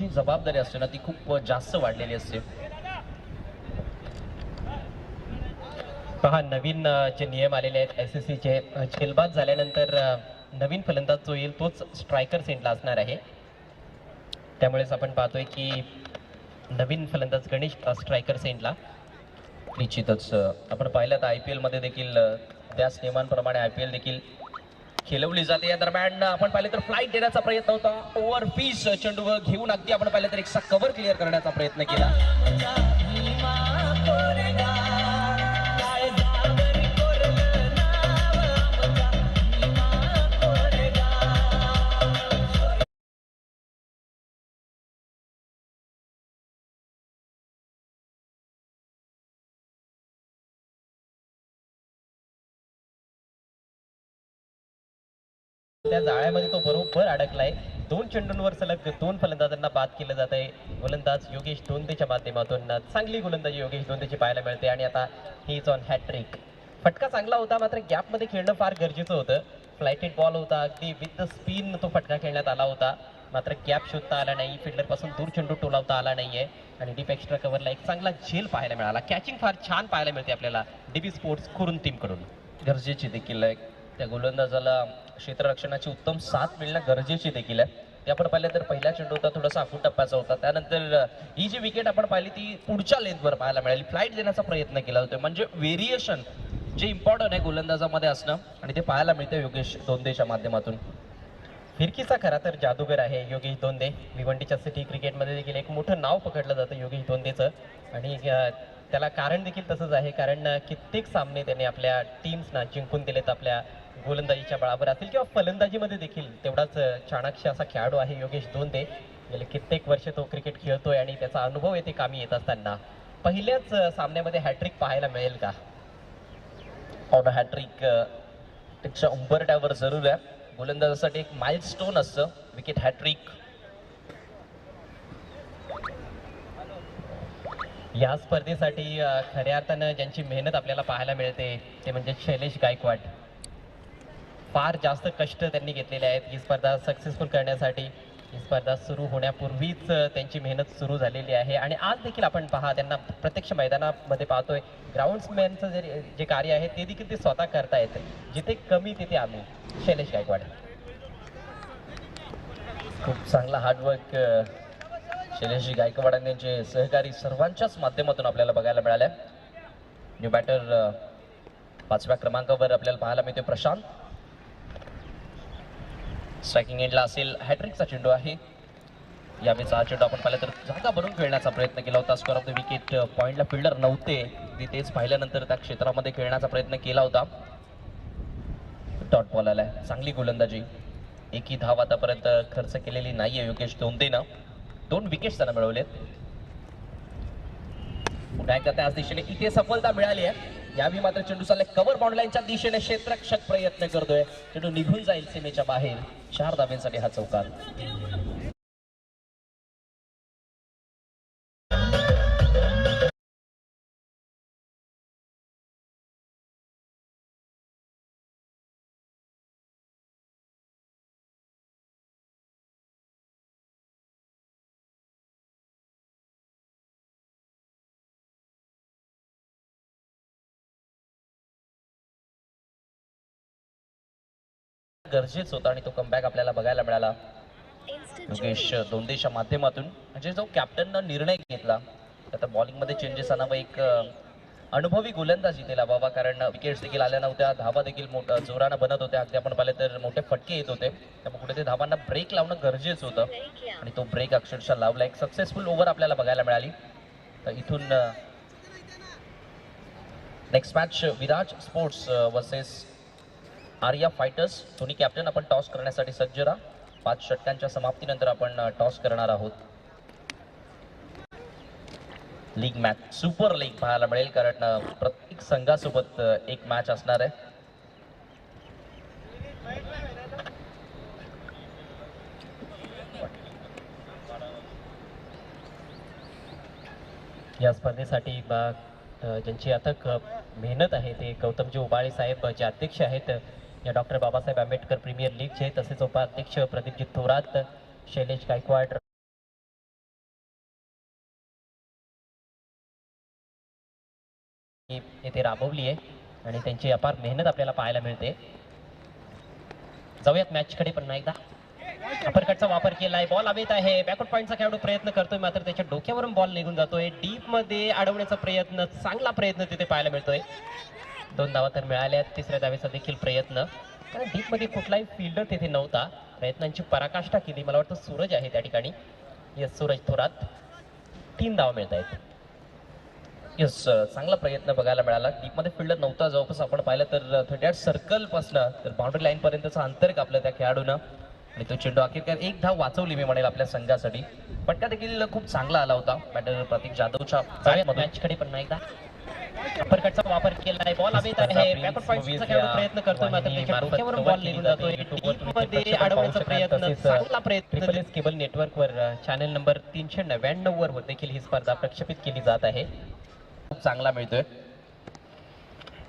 जी जबाबदारी असते ना ती खूप जास्त वाढलेली असते. पहा नवीन जे नियम आलेले आहेत SSCचे झेलबाद झाल्यानंतर नवीन फलंदाज जो येईल तोच स्ट्रायकर सेंटला असणार आहे. त्यामुळेच आपण पाहतोय की नवीन फलंदाज गणेश स्ट्रायकर सेंटला. निश्चितच आपण पाहिलं तर IPL मध्ये देखील त्याच नियमांप्रमाणे IPL देखील खेळवली जाते. या दरम्यान आपण पाहिलं तर फ्लाईट देण्याचा प्रयत्न होता. ओव्हर पीस चेंडू घेऊन अगदी आपण पाहिलं तर एक कव्हर क्लिअर करण्याचा प्रयत्न केला. त्या जाळ्यामध्ये तो बरोबर अडकलाय. 2 चेंडूंवर सलग 2 फलंदाजांना बाद केलं जात आहे. गोलंदाज योगेश दोंदेच्या माध्यमातून चांगली गोलंदाजी योगेश दोंदेची पाहायला मिळते आणि आता ही इज ऑन हॅट्रिक. फटका चांगला होता, मात्र गॅपमध्ये खेळणं फार गरजेचं होतं. फ्लायटेड बॉल होता, अगदी विथ द स्पिन तो फटका खेळण्यात आला होता, मात्र गॅप शोधता आला नाही. फिल्डरपासून दूर चेंडू टोलावता आला नाहीये आणि डीप एक्स्ट्रा कव्हरला एक चांगला झेल पाहायला मिळाला. कॅचिंग फार छान पाहायला मिळते आपल्याला DB स्पोर्ट्स कुरुन टीमकडून. गरजेची देखील आहे. त्या गोलंदाजाला क्षेत्ररक्षणाची उत्तम साथ मिळणं गरजेची देखील आहे. ते आपण पाहिलं तर पहिला चेंडू होता थोडासा आखून टप्प्याचा होता. त्यानंतर ही जी विकेट आपण पाहिली ती पुढच्या लेंथवर पाहायला मिळाली. फ्लाईट देण्याचा प्रयत्न केला होता. म्हणजे व्हेरिएशन जे इम्पॉर्टंट आहे गोलंदाजामध्ये असणं आणि ते पाहायला मिळतं योगेश दोंदेच्या माध्यमातून. फिरकीचा खरा तर जादूगर आहे योगेश दोंदे. भिवंडीच्या सिटी क्रिकेटमध्ये देखील एक मोठं नाव पकडलं जातं योगेश दोंदेचं आणि त्याला कारण देखील तसंच आहे, कारण कित्येक सामने त्याने आपल्या टीम्सना जिंकून दिलेत आपल्या गोलंदाजीच्या बळावर असेल किंवा फलंदाजीमध्ये देखील तेवढाच चाणाक्ष असा खेळाडू आहे योगेश दोंदे. गेले कित्येक वर्ष तो क्रिकेट खेळतोय आणि त्याचा अनुभव येथे कामी येत असताना पहिल्याच सामन्यामध्ये हॅट्रिक पाहायला मिळेल का? ऑन हॅट्रिक त्याच्या उंबरट्यावर जरूर आहे. गोलंदाजासाठी एक माइलस्टोन असतं विकेट हॅट्रिक. या स्पर्धेसाठी खऱ्या अर्थानं ज्यांची मेहनत आपल्याला पाहायला मिळते ते म्हणजे शैलेश गायकवाड. फार जास्त कष्ट त्यांनी घेतलेले आहेत ही स्पर्धा सक्सेसफुल करण्यासाठी. ही स्पर्धा सुरू होण्यापूर्वीच त्यांची मेहनत सुरू झालेली आहे आणि आज देखील आपण पहा त्यांना प्रत्यक्ष मैदानामध्ये पाहतोय. ग्राउंड्समॅनचं जे कार्य आहे ते देखील ते स्वतः करतायत. जिथे कमी तिथे आम्ही. शैलेश गायकवाड खूप चांगला हार्डवर्क शैलेश गायकवाड आणि त्यांचे सहकारी सर्वांच्याच माध्यमातून आपल्याला बघायला मिळाल्या. न्यू बॅटर 5व्या क्रमांकावर आपल्याला पाहायला मिळते प्रशांत. स्ट्रायकिंग एंडला असेल. हॅट्रिकचा चेंडू आहे. यावेळेस हा चेंडू आपण पाहिलं तर जागा बनवून खेळण्याचा प्रयत्न केला होता. स्कोर ऑफ द विकेट पॉइंटला फिल्डर नव्हते. तेच पाहिल्यानंतर त्या क्षेत्रामध्ये खेळण्याचा प्रयत्न केला होता. डॉट बॉल आलाय. चांगली गोलंदाजी. एकही धाव आतापर्यंत खर्च केलेली नाहीये योगेश दोंदेनं. 2 विकेट्स त्यांना मिळवलेत. पुन्हा एकदा त्याच दिशेने इथे सफलता मिळाली आहे. यावेळी मात्र चेंडू चाललाय कव्हर बाउंड्रीलाईनच्या दिशेने. क्षेत्ररक्षक प्रयत्न करतोय. चेंडू निघून जाईल सीमेच्या बाहेर. 4 धाब्यांसाठी हा चौकार. गरजेच होता आणि तो कमबॅक आपल्याला बघायला मिळाला योगेश दोंदेच्या माध्यमातून. म्हणजे जो कॅप्टननं निर्णय घेतला आता बॉलिंगमध्ये चेंजेस आणावं, एक अनुभवी गोलंदाज इथे लावावा, कारण विकेट्स देखील आल्या नव्हत्या. धावा देखील मोठ्या जोरानं बनत होत्या. अगदी आपण पाहिलं तर मोठे फटके येत होते. त्यामुळे कुठे ते धावांना ब्रेक लावणं गरजेचं होतं आणि तो ब्रेक अक्षरशः लावला. एक सक्सेसफुल ओव्हर आपल्याला बघायला मिळाली. तर इथून next match Viraj sports versus Arya fighters. दोन्ही कॅप्टन आपण टॉस करण्यासाठी सज्ज राहा. 5 षटकांच्या समाप्तीनंतर आपण टॉस करणार आहोत. लीग मॅच सुपर लीग पाहायला मिळेल, कारण प्रत्येक संघासोबत एक मॅच असणार आहे. या स्पर्धेसाठी ज्यांची अथक मेहनत आहे ते गौतमजी उबाळे साहेब जे अध्यक्ष आहेत या डॉक्टर बाबासाहेब आंबेडकर प्रीमियर लीगचे, तसेच उपाध्यक्ष प्रदीपजी थोरात, शैलेश गायकवाड. येथे राबवली आहे आणि त्यांची अपार मेहनत आपल्याला पाहायला मिळते. जाऊयात मॅचकडे पुन्हा एकदा. अपरकटचा वापर केलाय, बॉल हवेत आहे, बॅकवर्ड पॉईंटचा खेळाडू प्रयत्न करतोय, मात्र त्याच्या डोक्यावरून बॉल निघून जातोय. डीप मध्ये अडवण्याचा प्रयत्न, चांगला प्रयत्न तिथे पाहायला मिळतोय. 2 धावा तर मिळाल्या, तिसऱ्या धावेचा देखील प्रयत्न, कारण डीप मध्ये कुठलाही फिल्डर तिथे नव्हता. प्रयत्नांची पराकाष्ठा केली, मला वाटतं सूरज आहे त्या ठिकाणी. यस, सूरज थोरात. 3 धावा मिळत आहेत. यस, चांगला प्रयत्न बघायला मिळाला. डीपमध्ये फिल्डर नव्हता, जवळपास आपण पाहिलं तर 38 सर्कलपासनं तर बाउंड्री लाईन पर्यंतचं अंतर कापलं त्या खेळाडूनं आणि तो चेंडू अखेर एक धाव वाचवली मी म्हणेल आपल्या संघासाठी. फटका देखील खूप चांगला आला होता बॅटर प्रतीक जाधवच्या. मॅचकडे पुन्हा एकदा. अपरकटचा वापर केलाय, बॉल हवेत आहे, बॅकवर्ड पॉईंटचा खेळाडू प्रयत्न करतोय, मात्र त्याच्या डोक्यावरून बॉल निघून जातोय. डीपमध्ये अडवण्याचा प्रयत्न, चांगला प्रयत्न. केबल नेटवर्कवर चॅनल नंबर 399 वर देखील ही स्पर्धा प्रक्षेपित केली जात आहे. खूप चांगला मिळतोय.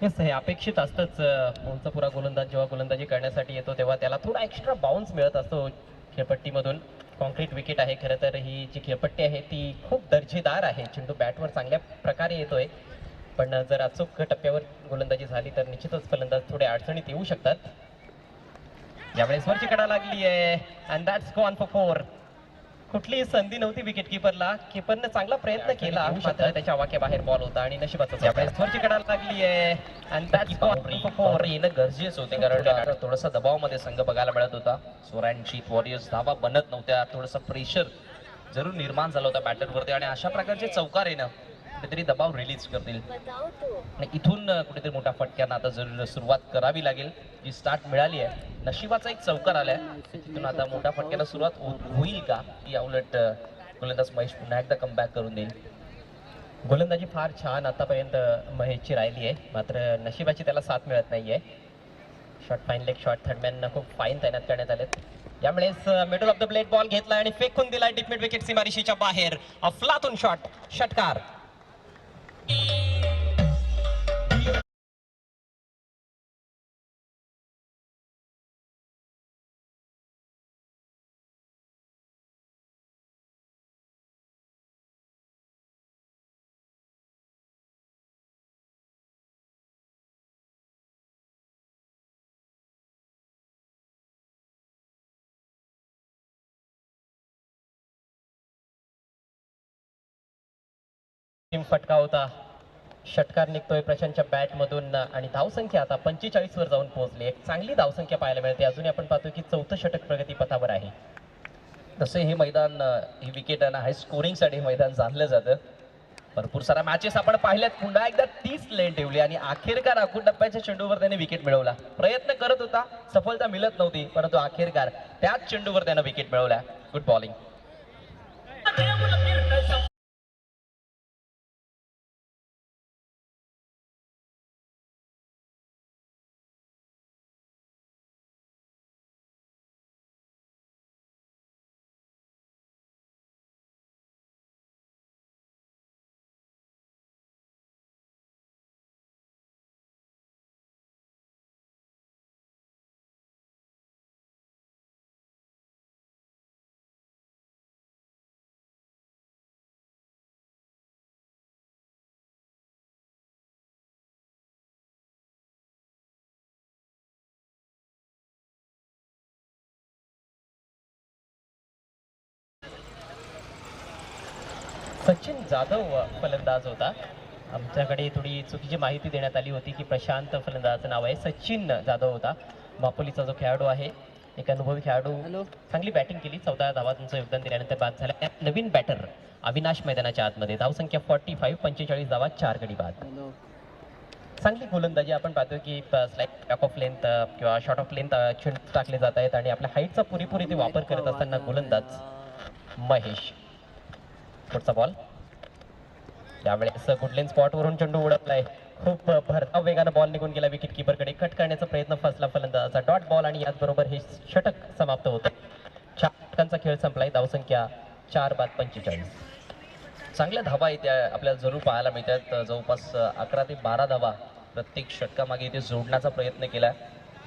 येस, हे अपेक्षित असतंच. कोणचा पुरा गोलंदाज जेव्हा गोलंदाजी करण्यासाठी येतो तेव्हा त्याला थोडा एक्स्ट्रा बाउन्स मिळत असतो खेळपट्टीमधून. कॉन्क्रीट विकेट आहे खरं तर. ही जी खेळपट्टी आहे ती खूप दर्जेदार आहे. चेंडू बॅटवर चांगल्या प्रकारे येतोय, पण जर अचूक टप्प्यावर गोलंदाजी झाली तर निश्चितच फलंदाज थोडे अडचणीत येऊ शकतात. यावेळेस वरची कडा लागली आहे अँड दॅट्स गॉन फॉर 4. कुठलीही संधी नव्हती विकेट किपरला. किपरने चांगला प्रयत्न केला, मात्र त्याच्या आवाक्याबाहेर बॉल होता आणि नशिबाचा. यावेळेस वरची कडा लागली आहे अँड दॅट्स गॉन फॉर 4. येणं गरजेचं होते, कारण थोडासा दबावामध्ये संघ बघायला मिळत होता. स्वरांची वॉरियर्स धावा बनत नव्हत्या, थोडासा प्रेशर जरूर निर्माण झाला होता बॅटरवरती आणि अशा प्रकारचे चौकार येणं कुठेतरी दबाव रिलीज करतील आणि इथून कुठेतरी मोठ्या फटक्यांना आता जरूर सुरुवात करावी लागेल. जी स्टार्ट मिळाली आहे, नशिबाचा एक चौकार आलाय, तिथून आता मोठ्या फटक्याला सुरुवात होईल का, की उलट गोलंदाज महेश पुन्हा एकदा कमबॅक करून देईल. गोलंदाजी फार छान आतापर्यंत महेशची राहिली आहे, मात्र नशिबाची त्याला साथ मिळत नाहीये. Shot fine leg shot third man खूप फाईन तैनात करण्यात आलेत. यामुळेच middle of the plate ball घेतला आणि फेकून दिलाय डीप मिड विकेट सीमारेषेच्या बाहेर. अफलातून शॉट, षटकार. फटका होता. षटकार निघतोय प्रशांतच्या बॅट मधून आणि धावसंख्या आता 45 वर जाऊन पोहोचली. एक चांगली धावसंख्या पाहायला मिळते. अजूनही आपण पाहतो की 4थं षटक प्रगतीपथावर आहे. तसे हे मैदान, ही विकेट आहे ना, हाय स्कोरिंगसाठी मैदान जाणलं जातं. भरपूर साऱ्या मॅचेस आपण पाहिल्यात. पुन्हा एकदा 30 लेन ठेवली आणि अखेरकार अखूट टप्प्याच्या चेंडूवर त्याने विकेट मिळवला. प्रयत्न करत होता, सफलता मिळत नव्हती, परंतु अखेरकार त्याच चेंडूवर त्यानं विकेट मिळवल्या. Good bowling. सचिन जाधव फलंदाज होता. आमच्याकडे थोडी चुकीची माहिती देण्यात आली होती की प्रशांत फलंदाजाचं नाव आहे, सचिन जाधव होता. मापोलीचा जो खेळाडू आहे, एक अनुभवी खेळाडू, चांगली बॅटिंग केली. 14 धावांचं योगदान दिल्यानंतर बाद झाला. नवीन बॅटर अविनाश मैदानाच्या आतमध्ये. धावसंख्या 45, 45 धावा, 4 गडी बाद. चांगली गोलंदाजी आपण पाहतो की स्लाइड बॅक ऑफ लेंथ किंवा शॉर्ट ऑफ लेंथ चेंडू टाकले जात आहेत आणि आपल्या हाईटचा पुरेपूर इथे वापर करत असताना गोलंदाज महेश. पुढचा बॉल. यावेळेस गुडलेन स्पॉटवरून चेंडू उडवलाय. खूप भरधाव वेगानं बॉल निघून गेला विकेट किपरकडे. कट करण्याचा प्रयत्न फसला फलंदाजाचा. डॉट बॉल आणि याचबरोबर हे षटक समाप्त होतं. 4 षटकांचा खेळ संपलाय. धावसंख्या 4 बाद 45. चांगल्या धावा इथे आपल्याला जरूर पाहायला मिळतात. जवळपास 11 ते 12 धावा प्रत्येक षटकामागे इथे जोडण्याचा प्रयत्न केला.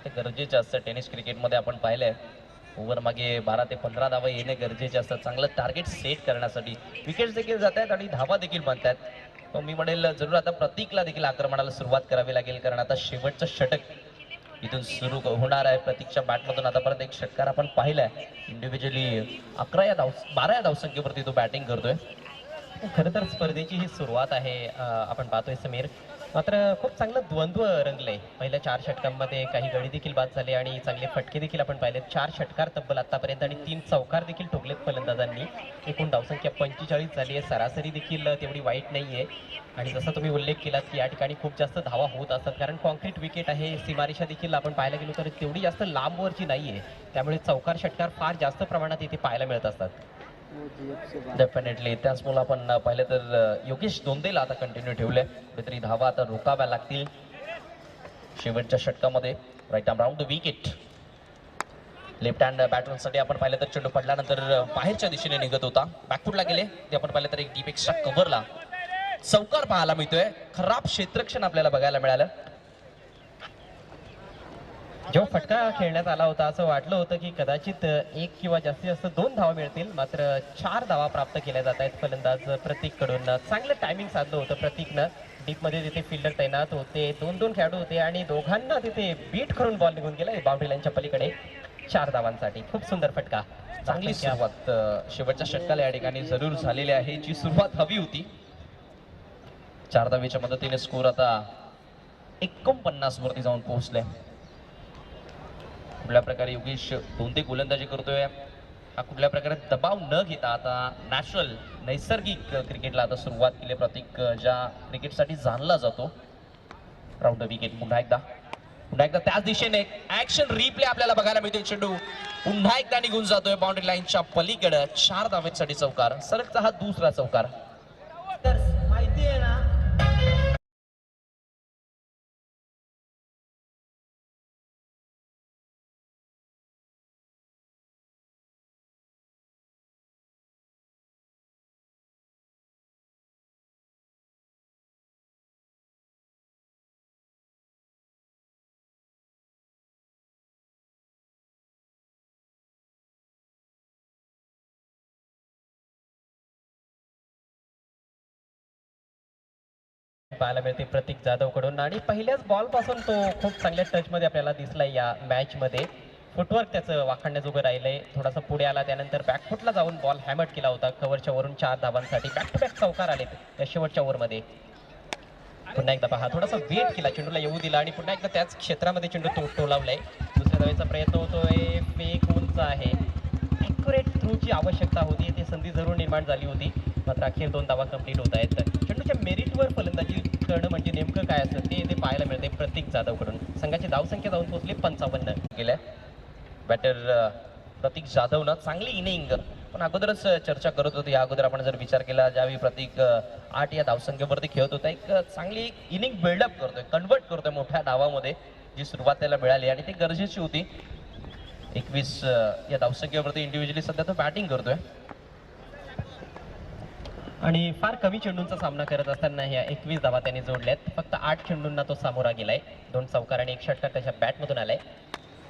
ते गरजेचे असतं. टेनिस क्रिकेटमध्ये आपण पाहिलंय, ओव्हर मागे 12 ते 15 धावा येणे गरजेचे असतात चांगलं टार्गेट सेट करण्यासाठी. विकेट्स देखील जात आहेत आणि धावा देखील बनतात. पण मी म्हणेल जरूर आता प्रतीकला देखील आक्रमणाला सुरुवात करावी लागेल, कारण आता शेवटचं षटक इथून सुरू होणार आहे. प्रतीकच्या बॅटमधून आतापर्यंत एक षटकार आपण पाहिलाय. इंडिव्हिज्युअली 12 या धावसंख्येवरती तो बॅटिंग करतोय. खरं तर स्पर्धेची ही सुरुवात आहे, आपण पाहतोय समीर. मात्र खूप चांगलं द्वंद्व रंगलंय. पहिल्या 4 षटकांमध्ये काही गडी देखील बाद झाले आणि चांगले फटके देखील आपण पाहिलेत. 4 षटकार तब्बल आतापर्यंत आणि 3 चौकार देखील ठोकलेत फलंदाजांनी. एकूण धावसंख्या 45 झाली आहे. सरासरी देखील तेवढी वाईट नाहीये. आणि जसा तुम्ही उल्लेख केलात की या ठिकाणी खूप जास्त धावा होत असतात, कारण कॉन्क्रीट विकेट आहे. सीमारेषा देखील आपण पाहायला गेलो तर तेवढी जास्त लांबवरची नाहीये, त्यामुळे चौकार षटकार फार जास्त प्रमाणात इथे पाहायला मिळत असतात. डेफिनेटली त्याचमुळे आपण पाहिलं तर योगेश दोंदेला आता कंटिन्यू ठेवलंय. कुठेतरी धावा आता रोकाव्या लागतील शेवटच्या षटकामध्ये. Right arm round the wicket. Left hand बॅटर्ससाठी आपण पाहिलं तर चेंडू पडल्यानंतर बाहेरच्या दिशेने निघत होता. बॅकफुटला गेले ते आपण पाहिलं तर एक डीप एक्स्ट्रा कव्हरला चौकार पाहायला मिळतोय. खराब क्षेत्रक्षण आपल्याला बघायला मिळालं. जेव्हा फटका खेळण्यात आला होता असं वाटलं होतं की कदाचित 1 किंवा जास्तीत जास्त 2 धावा मिळतील, मात्र 4 धावा प्राप्त केल्या जात आहेत फलंदाज प्रतीककडून. चांगलं टायमिंग साधलं होतं प्रतीकनं. डीपमध्ये तिथे फिल्डर तैनात होते, 2-2 खेळाडू होते आणि दोघांना तिथे बीट करून बॉल निघून गेला बाउंड्री लाईनच्या पलीकडे 4 धावांसाठी. खूप सुंदर फटका. चांगली सुरुवात शेवटच्या षटकाला या ठिकाणी जरूर झालेली आहे, जी सुरुवात हवी होती. 4 धावेच्या मदतीने स्कोर आता 49 वरती जाऊन पोहोचले. कुठल्या प्रकारे योगेश दोंदे गोलंदाजी करतोय. हा कुठल्या प्रकारे दबाव न घेता आता नैसर्गिक क्रिकेटला आता सुरुवात केली. प्रतीक ज्या क्रिकेटसाठी जाणला जातो. Round wicket. पुन्हा एकदा त्याच दिशेने ऍक्शन रिप्ले आपल्याला बघायला मिळते. चेंडू पुन्हा एकदा निघून जातोय बाउंड्री लाईनच्या पलीकडे. 4 धावेसाठी चौकार. सलगचा हा दुसरा चौकार. माहिती आहे ना, पाहायला मिळते प्रतीक जाधव कडून. आणि पहिल्याच बॉल पासून तो खूप चांगल्या टच मध्ये आपल्याला दिसलाय या मॅच मध्ये. फुटवर्क त्याचं वाखाणण्याजोगं राहिलंय. थोडासा पुढे आला, त्यानंतर बॅकफुटला जाऊन बॉल हॅमट केला होता कव्हरच्या वरून. 4 धावांसाठी बॅक टू बॅक चौकार आले त्या शेवटच्या ओव्हरमध्ये. पुन्हा एकदा पहा, थोडासा वेट केला, चेंडूला येऊ दिला आणि पुन्हा एकदा त्याच क्षेत्रामध्ये चेंडू टोलावलाय. दुसऱ्या धावेचा प्रयत्न होतोय. फेक उंच आहे. ॲक्युरेट थ्रूची आवश्यकता होती. ती संधी जरूर निर्माण झाली होती, मात्र अखेर 2 धावा कंप्लीट होत आहेत. चेंडूच्या मेरिटवर फलंदाजी करणं म्हणजे नेमकं काय असतं ते पाहायला मिळते प्रतीक जाधव कडून. संघाची धावसंख्या जाऊन पोहोचली 55 गेल्या. बॅटर प्रतीक जाधवनं चांगली इनिंग पण अगोदरच चर्चा करत होती. या अगोदर आपण जर विचार केला, ज्यावेळी प्रतीक 8 या धावसंख्येवरती खेळत होता, एक चांगली इनिंग बिल्डअप करतोय, कन्वर्ट करतोय मोठ्या धावामध्ये, जी सुरुवात त्याला मिळाली आणि ती गरजेची होती. 21 या धावसंख्येवरती इंडिव्हिज्युअली सध्या तो बॅटिंग करतोय आणि फार कमी चेंडूंचा सामना करत असताना ह्या 21 धावा त्याने जोडल्यात. फक्त 8 चेंडूंना तो सामोरा गेलाय. 2 चौकार आणि 1 षटकार त्याच्या बॅटमधून आलाय.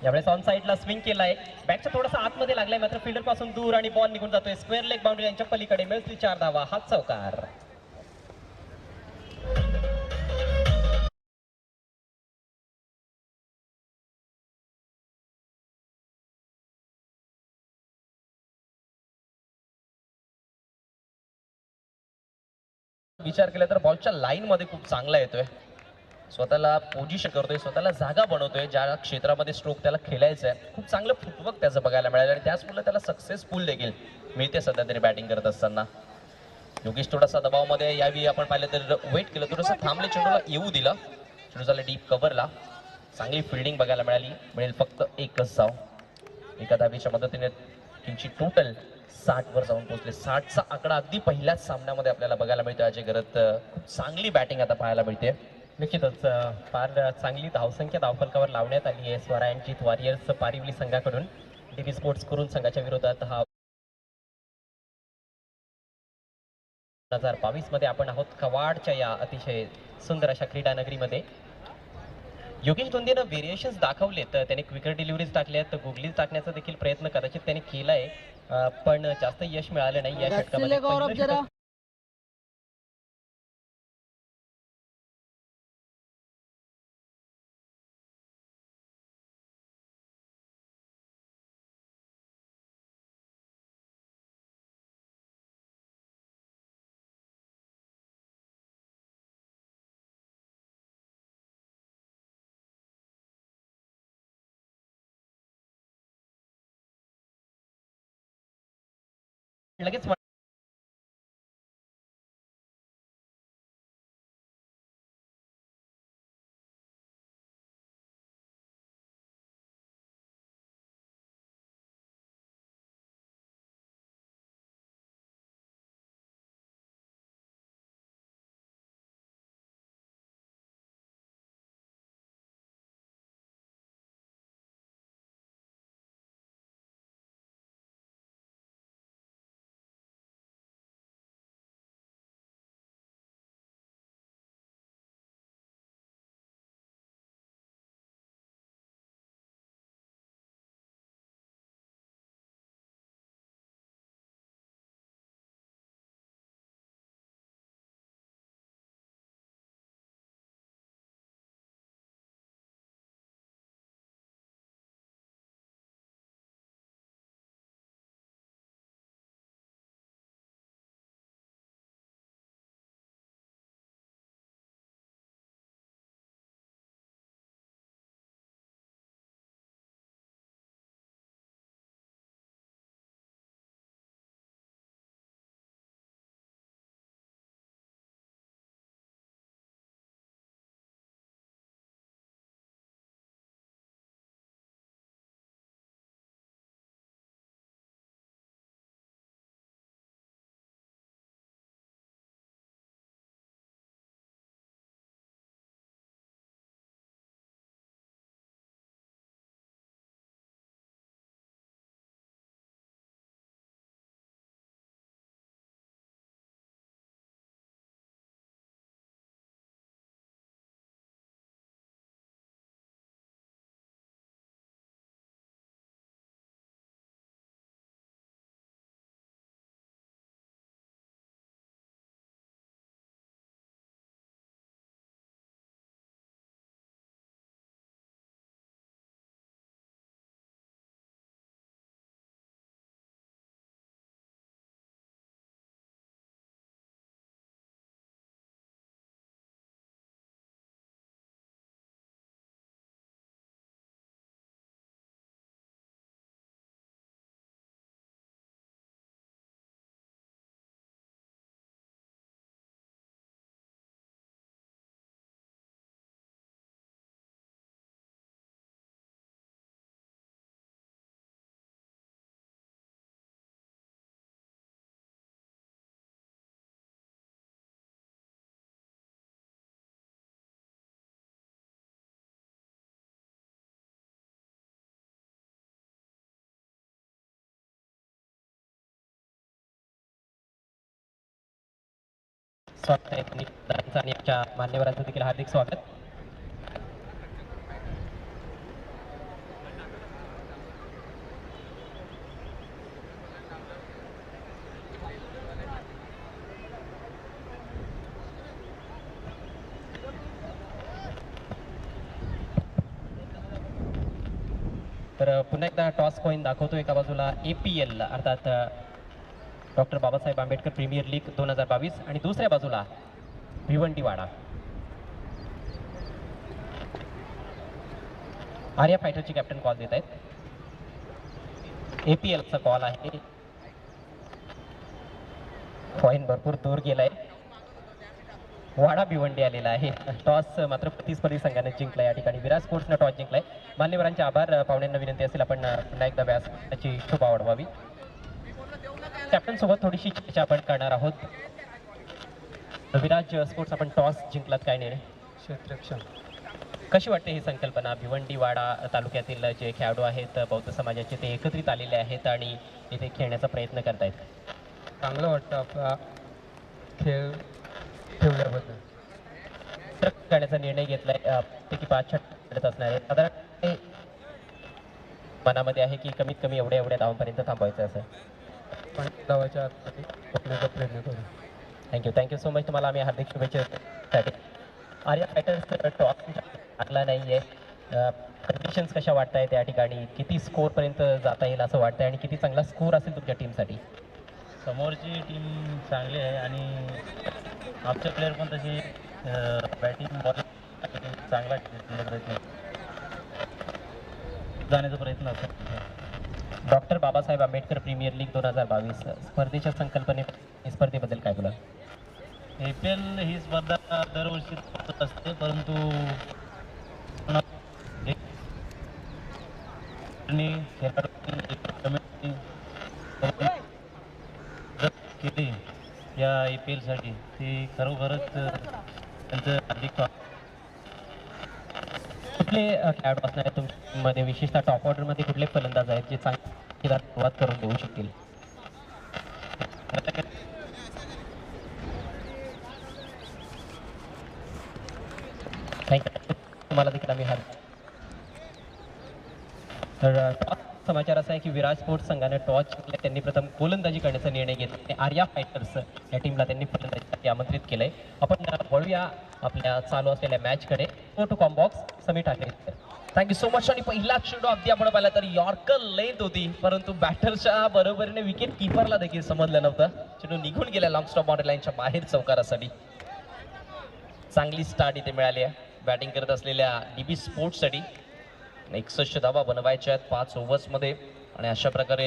यावेळेस ऑन साईडला स्विंग केलाय. बॅटच्या थोडासा आतमध्ये लागलाय, मात्र फिल्डर पासून दूर आणि बॉल निघून जातोय स्क्वेअर लेग बाउंड्री यांच्या पलीकडे. मिळतील 4 धावा. हा चौकार. विचार केला तर बॉलच्या लाईन मध्ये खूप चांगला येतोय. स्वतःला पोझिशन करतोय, स्वतःला जागा बनवतोय. ज्या क्षेत्रामध्ये स्ट्रोक त्याला खेळायचं आहे, खूप चांगलं फुटवर्क त्याचं बघायला मिळालं आणि त्याचमुळे त्याला सक्सेसफुल देखील मिळते सध्या तरी बॅटिंग करत असताना. योगेश थोडासा दबावामध्ये यावेळी आपण पाहिलं तर वेट केलं, थोडंसं थांबले, चेंडूला येऊ दिला. चेंडू झाला डीप कव्हरला. चांगली फिल्डिंग बघायला मिळेल फक्त 1च धाव. एका धावीच्या मदतीने टीमची टोटल 60 वर जाऊन पोहोचले. 60चा आकडा अगदी पहिल्याच सामन्यामध्ये आपल्याला बघायला मिळतो. अजय करत खूप चांगली बॅटिंग आता पाहायला मिळते. निश्चितच फार चांगली धावसंख्या धावफलकावर लावण्यात आली आहे स्वरायांजित वॉरियर्स पारिवली संघाकडून. डीबी स्पोर्ट्स करून संघाच्या विरोधात हा 2022 मध्ये आपण आहोत कवाडच्या या अतिशय सुंदर अशा क्रीडा नगरीमध्ये. योगेश दोंदेनं व्हेरिएशन्स दाखवलेत. त्याने क्विकर डिलिव्हरीज टाकल्यात, गुगलीज टाकण्याचा देखील प्रयत्न कदाचित त्याने केलाय, पण जास्त यश मिळालं नाही या षटकामध्ये. लगेच स्वागत आहे त्यांचं आणि आमच्या मान्यवरांचं देखील हार्दिक स्वागत. तर पुन्हा एकदा टॉस कॉईन दाखवतो. एका बाजूला APL अर्थात doctor Babasaheb Ambedkar premier league 2022 आणि दुसऱ्या बाजूला भिवंडीवाडा. आर्या फायटरची कॅप्टन कॉल देत आहेत. APLचा कॉल आहे. कॉईन भरपूर दूर गेलाय. वाडा भिवंडी आलेला आहे. टॉस मात्र प्रतिस्पर्धी संघाने जिंकला. या ठिकाणी विराट स्पोर्ट्सनं टॉस जिंकलाय. मान्यवरांचे आभार. पाहुण्यांना विनंती असेल आपण पुन्हा एकदा व्यासपीठाची शोभा वाढवावी. कॅप्टन सोबत थोडीशी चर्चा आपण करणार आहोत. विराज स्पोर्ट्स आपण टॉस जिंकलात, काय निर्णय? क्षेत्ररक्षण. कशी वाटते ही संकल्पना? भिवंडीवाडा तालुक्यातील जे खेळाडू आहेत बौद्ध समाजाचे ते एकत्रित आलेले आहेत आणि इथे खेळण्याचा प्रयत्न करतायत. चांगलं वाटतं आपला खेळ ठेवल्याबद्दल. ट्रक करण्याचा निर्णय घेतलाय. पैकी 5 छट असणार आहे. साधारण मनामध्ये आहे की कमीत कमी एवढ्या धावांपर्यंत थांबवायचं असं. पण धावाच्या आतमध्ये पोहोचण्याचा प्रयत्न करू. Thank you so much. तुम्हाला आम्ही हार्दिक शुभेच्छासाठी. आर्या फायटर्स टॉप टाकला नाही आहे. कंडिशन्स कशा वाटत आहेत त्या ठिकाणी? किती स्कोअरपर्यंत जाता येईल असं वाटतंय आणि किती चांगला स्कोअर असेल तुमच्या टीमसाठी? समोरची टीम चांगली आहे आणि आमचे प्लेयर पण तशी बॅटिंग बॉलिंग चांगला प्रयत्न जाण्याचा प्रयत्न असतो. Doctor Babasaheb Ambedkar premier league 2022 स्पर्धेच्या स्पर्धेबद्दल काय बोला? APL ही स्पर्धा दरवर्षी होत असते, परंतु आणि खेळाडूंनी कमिटी केली या APL साठी, ते खरोखरच त्यांचं हार्दिक कुठले खेळाडू असणार आहेत तुमच्यामध्ये, विशेषतः टॉप ऑर्डरमध्ये कुठले फलंदाज आहेत जे चांगली सुरुवात करून देऊ शकतील? थँक्यू. तुम्हाला देखील आम्ही तर समाचार असा आहे की विराट स्पोर्ट्स संघाने टॉस जिंकले. त्यांनी प्रथम गोलंदाजी करण्याचा निर्णय घेतला आणि आर्या फायटर्स या टीमला त्यांनी फलंदाजीसाठी आमंत्रित केलंय. आपण वळूया आपल्या चालू असलेल्या मॅचकडे. Go to combox Sameer Thackeray. Thank you so much. आणि पहिला चेंडू अगदी आपण पाहिला तर यॉर्कर लेंथ होती, परंतु बॅटरच्या बरोबरीने विकेट किपरला देखील समजलं नव्हतं. चेंडू निघून गेला लॉंग स्टॉप बाउंड्री लाईनच्या बाहेर चौकारासाठी. चांगली स्टार्ट इथे मिळाली आहे बॅटिंग करत असलेल्या DB स्पोर्ट्ससाठी. 61 धावा बनवायच्या आहेत 5 ओव्हर्समध्ये आणि अशा प्रकारे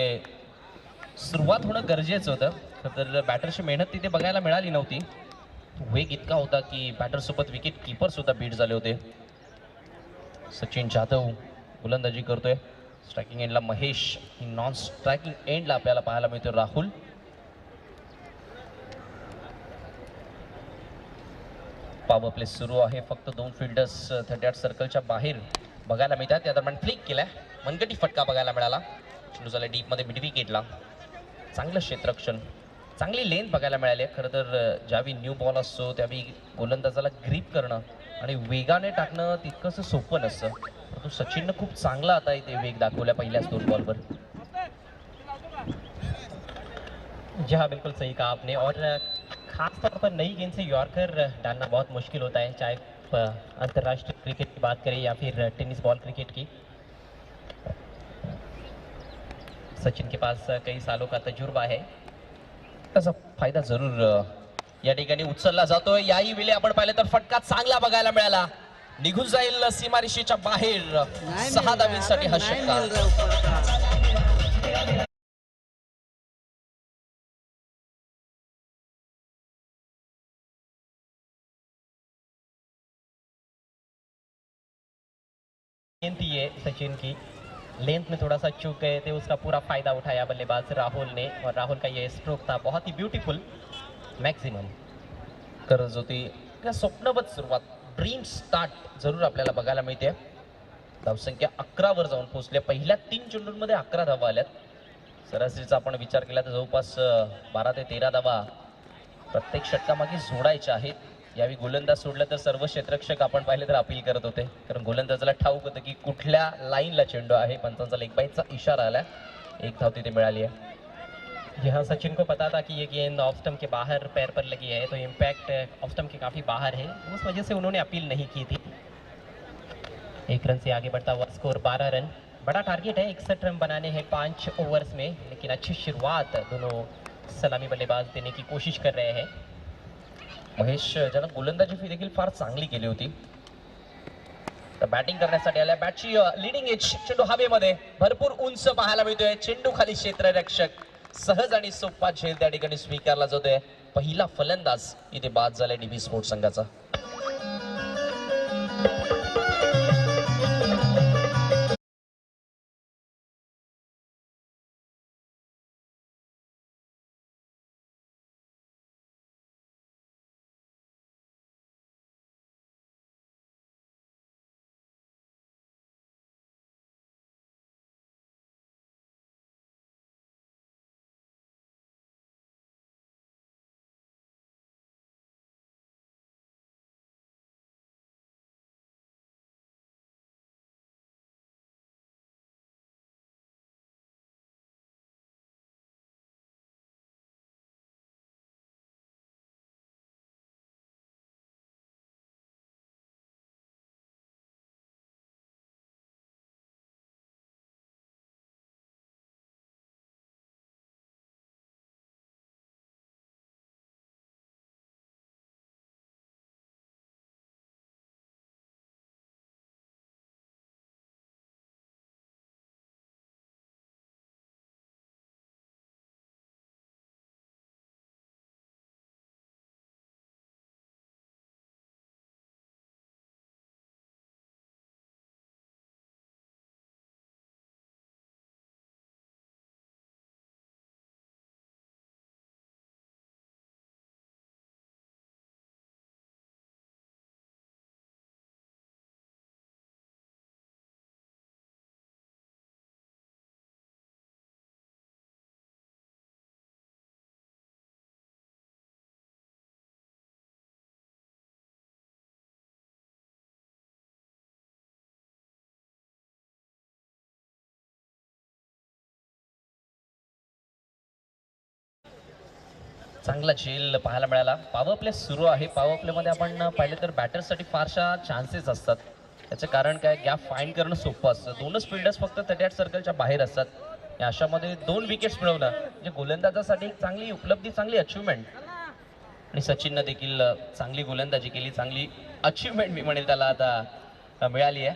सुरुवात होणं गरजेचं होतं. तर बॅटरची मेहनत तिथे बघायला मिळाली नव्हती. वेग इतका होता की बॅटरसोबत विकेट किपर सुद्धा बीट झाले होते. सचिन जाधव गोलंदाजी करतोय. स्ट्रायकिंग एंडला महेश, नॉन स्ट्रायकिंग एंडला आपल्याला पाहायला मिळतोय राहुल. पॉवर प्ले सुरू आहे. फक्त 2 फिल्डर्स 38 सर्कलच्या बाहेर बघायला मिळतात. त्या दरम्यान फ्लिक केलाय, मनगटी फटका बघायला मिळाला. चेंडू झाला डीपमध्ये मिड विकेटला. चांगलं क्षेत्ररक्षण, चांगली लेंथ बघायला मिळाली. खरं तर ज्यावेळी न्यू बॉल असतो त्यावेळी गोलंदाजाला ग्रीप करणं आणि वेगाने टाकणं तितकंसं सोपं नसतं, परंतु सचिननं खूप चांगला आता इथे वेग दाखवला पहिल्याच 2 बॉलवर. जी हाँ, बिल्कुल सही कहा आपने. और खास तौर पर नई गेंद से यॉर्कर डालना बहुत मुश्किल होता है, चाहे अंतर्राष्ट्रीय क्रिकेट की बात करें या फिर टेनिस बॉल क्रिकेट की. सचिन के पास कई सालों का तजुर्बा है. त्याचा फायदा जरूर या ठिकाणी उचलला जातोय. याही वेळी आपण पाहिलं तर फटका चांगला बघायला मिळाला, निघून जाईल सीमारेषेच्या बाहेर. 6 धावींसाठी हा षटकार. गेंद थी ये सचिन की, लेंथ में थोड़ा सा चूक गए थे, उसका पूरा फायदा उठाया बल्लेबाज राहुल ने. और राहुल का ये स्ट्रोक था बहुत ही ब्यूटीफुल, मैक्सिमम. गरज होती त्या स्वप्नवत सुरुवात, ड्रीम स्टार्ट जरूर आपल्याला बघायला मिळते. धावसंख्या 11 वर जाऊन पोहोचल्या. पहिल्या 3 चेंडूंमध्ये 11 धावा आल्यात. सरासरीचा आपण विचार केला तर जवळपास 12 ते 13 धावा प्रत्येक षटकामागे जोडायच्या आहेत. यावेळी गोलंदाज सोडलं तर सर्व क्षेत्ररक्षक आपण पाहिलं तर अपील करत होते, कारण गोलंदाजाला ठाऊक होतं की कुठल्या लाईनला चेंडू आहे. पंचांचा लेग बाईचा इशारा आला. 1 धाव तिथे मिळाली आहे. जी हाँ, सचिन को पता था कि ये गेंद ऑफ स्टंप के बाहर पैर पर लगी है, तो इम्पैक्ट ऑफ स्टंप के काफ़ी बाहर है, उस वजह से उन्होंने अपील नहीं की थी. 1 रन से आगे बढ़ता हुआ स्कोर 12 रन. बड़ा टारगेट है 61 रन बनाने हैं 5 ओवर्स में, लेकिन अच्छी शुरुआत दोनों सलामी बल्लेबाज देने की कोशिश कर रहे हैं. महेश ज्यानं गोलंदाजी फी देखील फार चांगली केली होती. तर बॅटिंग करण्यासाठी आल्या. बॅटची लिडिंग एज, चेंडू हवेमध्ये भरपूर उंच पाहायला मिळतोय. चेंडू खाली क्षेत्ररक्षक सहज आणि सोपा झेल त्या ठिकाणी स्वीकारला जातोय. पहिला फलंदाज इथे बाद झालाय DB स्पोर्ट्स संघाचा. चांगला झेल पाहायला मिळाला. पॉवर प्ले सुरू आहे. पॉवर प्लेमध्ये आपण पाहिलं तर बॅटर्ससाठी फारशा चान्सेस असतात. त्याचं कारण काय, गॅप फाईंड करणं सोपं असतं. दोनच फिल्डर्स फक्त 38 सर्कलच्या बाहेर असतात. या अशामध्ये 2 विकेट्स मिळवणं म्हणजे गोलंदाजासाठी एक चांगली उपलब्धी, चांगली अचिव्हमेंट. आणि सचिननं देखील चांगली गोलंदाजी केली, चांगली अचीवमेंट मी म्हणेल त्याला आता मिळाली है.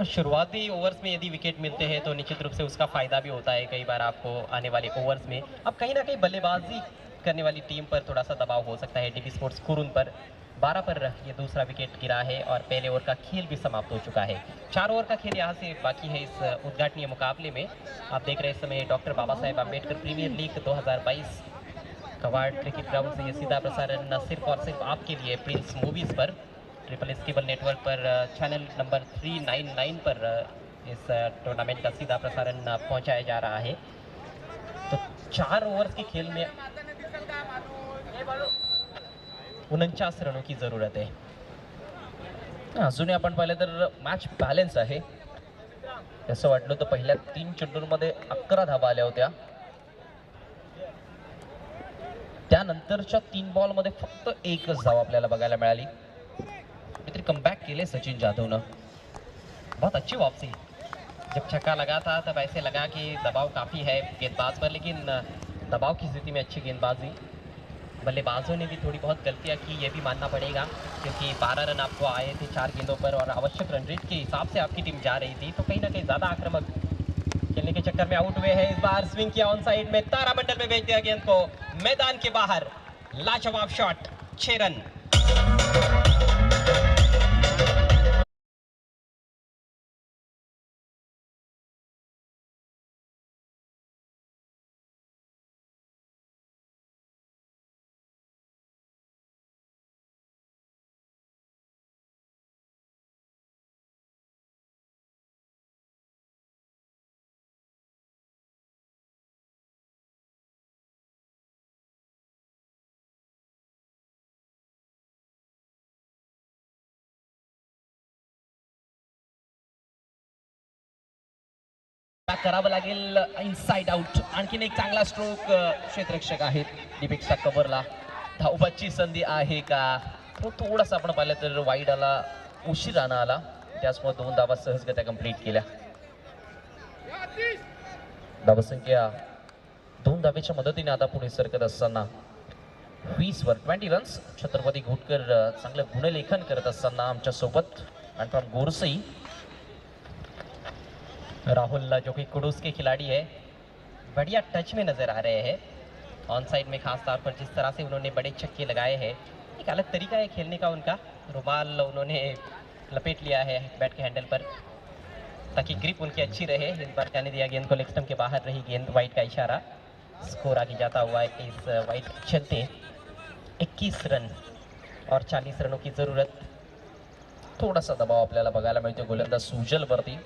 शुरुआती ओवर्स में यदि विकेट मिलते हैं तो निश्चित रूप से उसका फायदा भी होता है. कई बार आपको आने वाले ओवर्स में अब कहीं ना कहीं बल्लेबाजी करने वाली टीम पर थोड़ा सा दबाव हो सकता है. डीबी स्पोर्ट्स कुरुन पर 12 पर ये दूसरा विकेट गिरा है और पहले ओवर का खेल भी समाप्त हो चुका है. 4 ओवर का खेल यहाँ से बाकी है इस उद्घाटनीय मुकाबले में. आप देख रहे इस समय doctor Baba Saheb Ambedkar premier league 2022 Kawad cricket ground से ये सीधा प्रसारण सिर्फ और सिर्फ आपके लिए प्रिंस मूवीज पर, ट्रिपल एस केबल नेटवर्क पर चैनल नंबर 399 पर इस टूर्नामेंट का सीधा प्रसारण पहुंचाया जा रहा है. तो 4 ओवर्स के खेल में 49 रनों की जरूरत है. अजूनही आपण पाहिलं तर मॅच बॅलन्स आहे. असं वाटलं तर पहिल्या 3 चेंडूंमध्ये 11 धावा आल्या होत्या. त्यानंतरच्या 3 बॉलमध्ये फक्त 1च धाव आपल्याला बघायला मिळाली. तरी कमबॅक केले सचिन जाधवनं. बहुत अच्छी वापसी. जब छक्का लगा था तब ऐसे लगा कि दबाव काफ़ी है गेंदबाज पर, लेकिन दबाव की स्थिति में अच्छी गेंदबाजी. बल्लेबाजों ने भी थोड़ी बहुत गलतियां की, ये भी मानना पड़ेगा, क्योंकि 12 रन आपको आए थे 4 गेंदों पर और आवश्यक रन रेट के हिसाब से आपकी टीम जा रही थी. तो कहीं ना कहीं ज़्यादा आक्रामक खेलने के चक्कर में आउट हुए हैं. इस बार स्विंग किया ऑन साइड में, तारामंडल में भेज दिया गेंद को मैदान के बाहर. लाजवाब शॉट, 6 रन. करावं लागेल. Inside out. आणखीन एक चांगला स्ट्रोक. क्षेत्ररक्षक आहेत डिपेक्सच्या कव्हरला. धावबाची संधी आहे का, तो थोडासा आपण पाहिलं तर वाईड आला, उशिरानं आला. त्याचमुळे 2 धावा सहजगत्या कंप्लीट केल्या. धावसंख्या 2 धावेच्या मदतीने आता पुढे सरकत असताना 20 वर 20 रन्स. छत्रपती घोटकर चांगलं गुणलेखन करत असताना आमच्या सोबत आणि फ्रॉम गोरसई. राहुल जो कि कुडूस के खिलाड़ी है, बढ़िया टच में नजर आ रहे हैं. ऑन साइड में खास तौर पर जिस तरह से उन्होंने बड़े छक्के लगाए हैं, एक अलग तरीका है खेलने का उनका. रुमाल उन्होंने लपेट लिया है बैट के हैंडल पर ताकि ग्रिप उनकी अच्छी रहे. इस बार जाने दिया गेंद को, लेग स्टंप के बाहर रही गेंद. वाइड का इशारा. स्कोर आगे जाता हुआ है इस वाइड चलते 21 रन और 40 रनों की जरूरत. थोडासा दबाव आपल्याला बघायला मिळतो गोलंदाज सुजल वरती.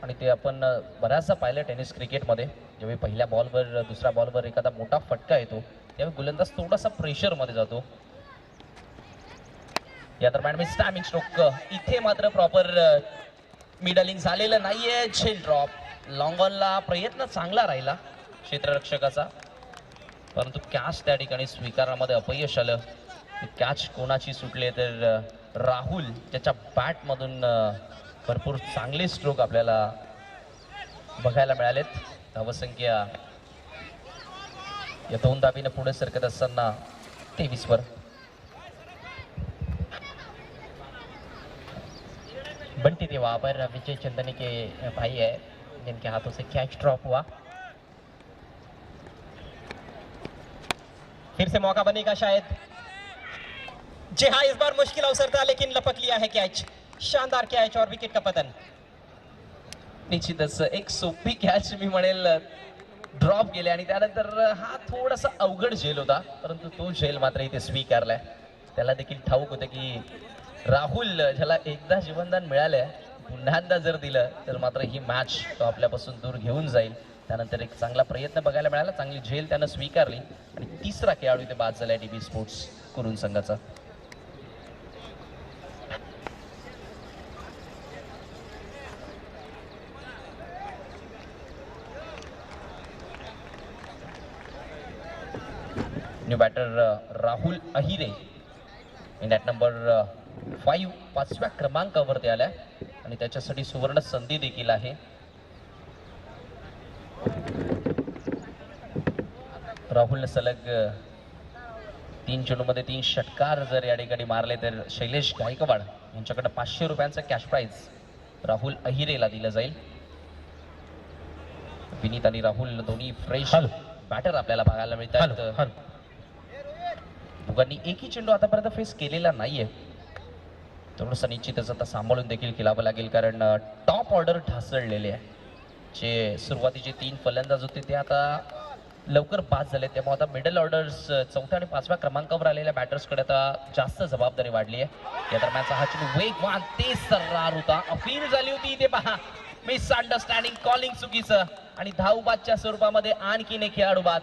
आणि ते आपण बऱ्याचदा पाहिलं टेनिस क्रिकेटमध्ये, जेव्हा पहिल्या बॉलवर दुसऱ्या बॉलवर एखादा मोठा फटका येतो त्यावेळी गोलंदाज थोडासा प्रेशरमध्ये जातो. या दरम्यान मी स्टॅमिंग स्ट्रोक. इथे मात्र प्रॉपर मिडलिंग झालेलं नाहीये. झेल ड्रॉप. लॉंग ऑनला प्रयत्न चांगला राहिला क्षेत्ररक्षकाचा, परंतु कॅच त्या ठिकाणी स्वीकारण्यामध्ये अपयश आलं. कॅच कोणाची सुटले तर राहुल, त्याच्या बॅटमधून भरपूर चांगले स्ट्रोक आपल्याला बघायला मिळालेत. धावसंख्या या 2 धाबीने पुढे सरकत असताना 23 वर. बंटी थे वहां पर. विजय चंदनी के भाई है जिनके हाथों से कैच ड्रॉप हुआ. फिर से मौका बनेगा शायद. जी हाँ, इस बार मुश्किल अवसर था लेकिन लपक लिया है कैच. शानदार कैच और विकेट का पतन. निश्चितच एक सोपी कॅच मी म्हणेल ड्रॉप गेले आणि त्यानंतर हा थोडासा अवघड झेल होता, परंतु तो झेल मात्र इथे स्वीकारलाय. त्याला देखील ठाऊक होतं की राहुल ज्याला एकदा जीवनदान मिळालंय, पुन्हा जर दिलं तर मात्र ही मॅच तो आपल्यापासून दूर घेऊन जाईल. त्यानंतर एक चांगला प्रयत्न बघायला मिळाला, चांगली झेल त्यानं स्वीकारली आणि तिसरा खेळाडू इथे बाद झालाय डीबी स्पोर्ट्स कुरुन संघाचा. New batter Rahul Ahire in at number 5 5व्या क्रमांकावरती आलाय आणि त्याच्यासाठी सुवर्ण संधी देखील आहे. राहुलने सलग 3 चेंडूमध्ये 3 षटकार जर या ठिकाणी मारले तर शैलेश गायकवाड यांच्याकडे 500 रुपयांचं कॅश प्राइज राहुल अहिरेला दिलं जाईल. विनीत आणि राहुल दोन्ही फ्रेश बॅटर आपल्याला बघायला मिळतात. दोघांनी एकही चेंडू आतापर्यंत फेस केलेला नाहीये. थोडंसं निश्चितच आता सांभाळून देखील खेळावं लागेल कारण टॉप ऑर्डर ढासळलेले आहे. जे सुरुवातीचे 3 फलंदाज होते ते आता लवकर बाद झाले, त्यामुळे आता मिडल ऑर्डर्स 4थ्या आणि 5व्या क्रमांकावर आलेल्या बॅटर्सकडे आता जास्त जबाबदारी वाढली आहे. या दरम्यानचा हा चेंडू वेगवान तेज सर्रार होता. अपील झाली होती इथे पहा, मिस अंडरस्टँडिंग, कॉलिंग चुकीचं आणि धावबादच्या स्वरूपामध्ये आणखीन एक खेळाडू बाद.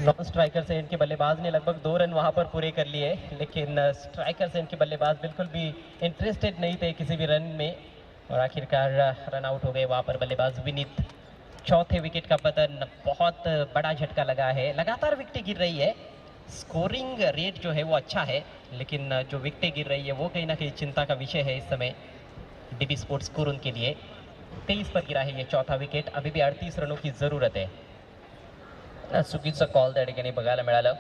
नॉन स्ट्राइकर से इनके बल्लेबाज ने लगभग 2 रन वहां पर पूरे कर लिए, लेकिन स्ट्राइकर से इनके बल्लेबाज बिल्कुल भी इंटरेस्टेड नहीं थे किसी भी रन में और आखिरकार रन आउट हो गए वहां पर बल्लेबाज विनीत. चौथे विकेट का पतन, बहुत बड़ा झटका लगा है. लगातार विकेटें गिर रही है, स्कोरिंग रेट जो है वो अच्छा है, लेकिन जो विकेटें गिर रही है वो कहीं ना कहीं चिंता का विषय है इस समय डीबी स्पोर्ट्स स्कोर के लिए. 23 पर गिरा है ये चौथा विकेट. अभी भी 38 रनों की जरूरत है. चुकीचं कॉल त्या ठिकाणी बघायला मिळालं.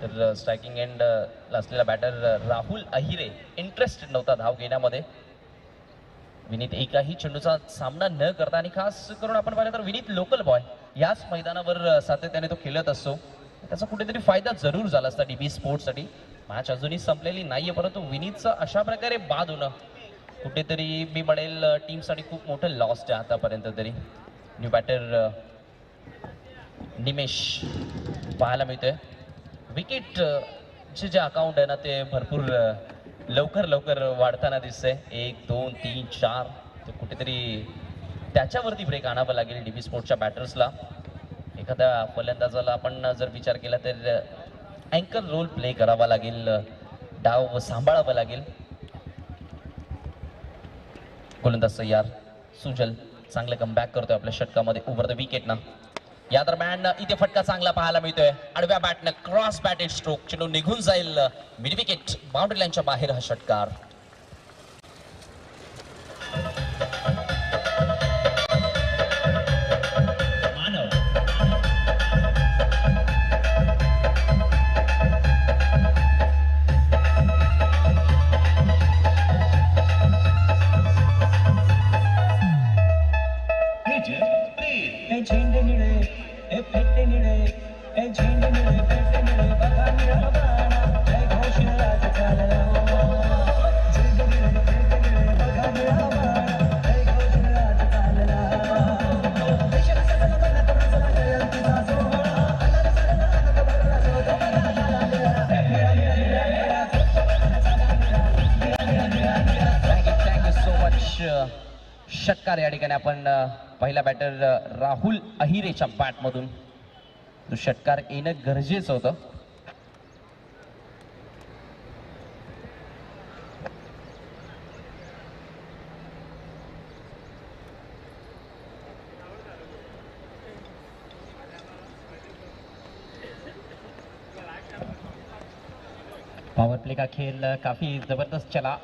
तर स्ट्रायकिंग एंड असलेला बॅटर राहुल अहिरे इंटरेस्टेड नव्हता धाव घेण्यामध्ये. विनीत एकाही चेंडूचा सामना न करता, आणि खास करून आपण पाहिलं तर विनीत लोकल बॉय याच मैदानावर सातत्याने तो खेळत असतो. त्याचा कुठेतरी फायदा जरूर झाला असता डीबी स्पोर्ट्ससाठी. मॅच अजूनही संपलेली नाहीये, परंतु विनीतचं अशा प्रकारे बाद होणं कुठेतरी मी म्हणेल टीमसाठी खूप मोठं लॉस आहे आतापर्यंत तरी. न्यू बॅटर निमेश पाहायला मिळतोय. विकेट जे अकाउंट आहे ना ते भरपूर लवकर वाढताना दिसतंय. 1 2 3 4 तर कुठेतरी त्याच्यावरती ब्रेक आणावं लागेल डीबी स्पोर्ट्सच्या बॅटर्सला. एखाद्या फलंदाजाला आपण जर विचार केला तर अँकर रोल प्ले करावा लागेल, डाव सांभाळावं लागेल. गोलंदाज तयार, सुजल चांगलं कमबॅक करतोय आपल्या षटकामध्ये ओव्हर द विकेट ना. या दरम्यान इथे फटका चांगला पाहायला मिळतोय. आडव्या बॅटनं क्रॉस बॅटेड स्ट्रोक, चेंडू निघून जाईल मिड विकेट, बाउंड्री लाईनच्या बाहेर हा षटकार. षटकार या ठिकाणी आपण पहिला बॅटर राहुल अहिरेच्या बॅटमधून तो षटकार येणं गरजेचं होतं. पावर प्ले का खेल काफी जबरदस्त चला.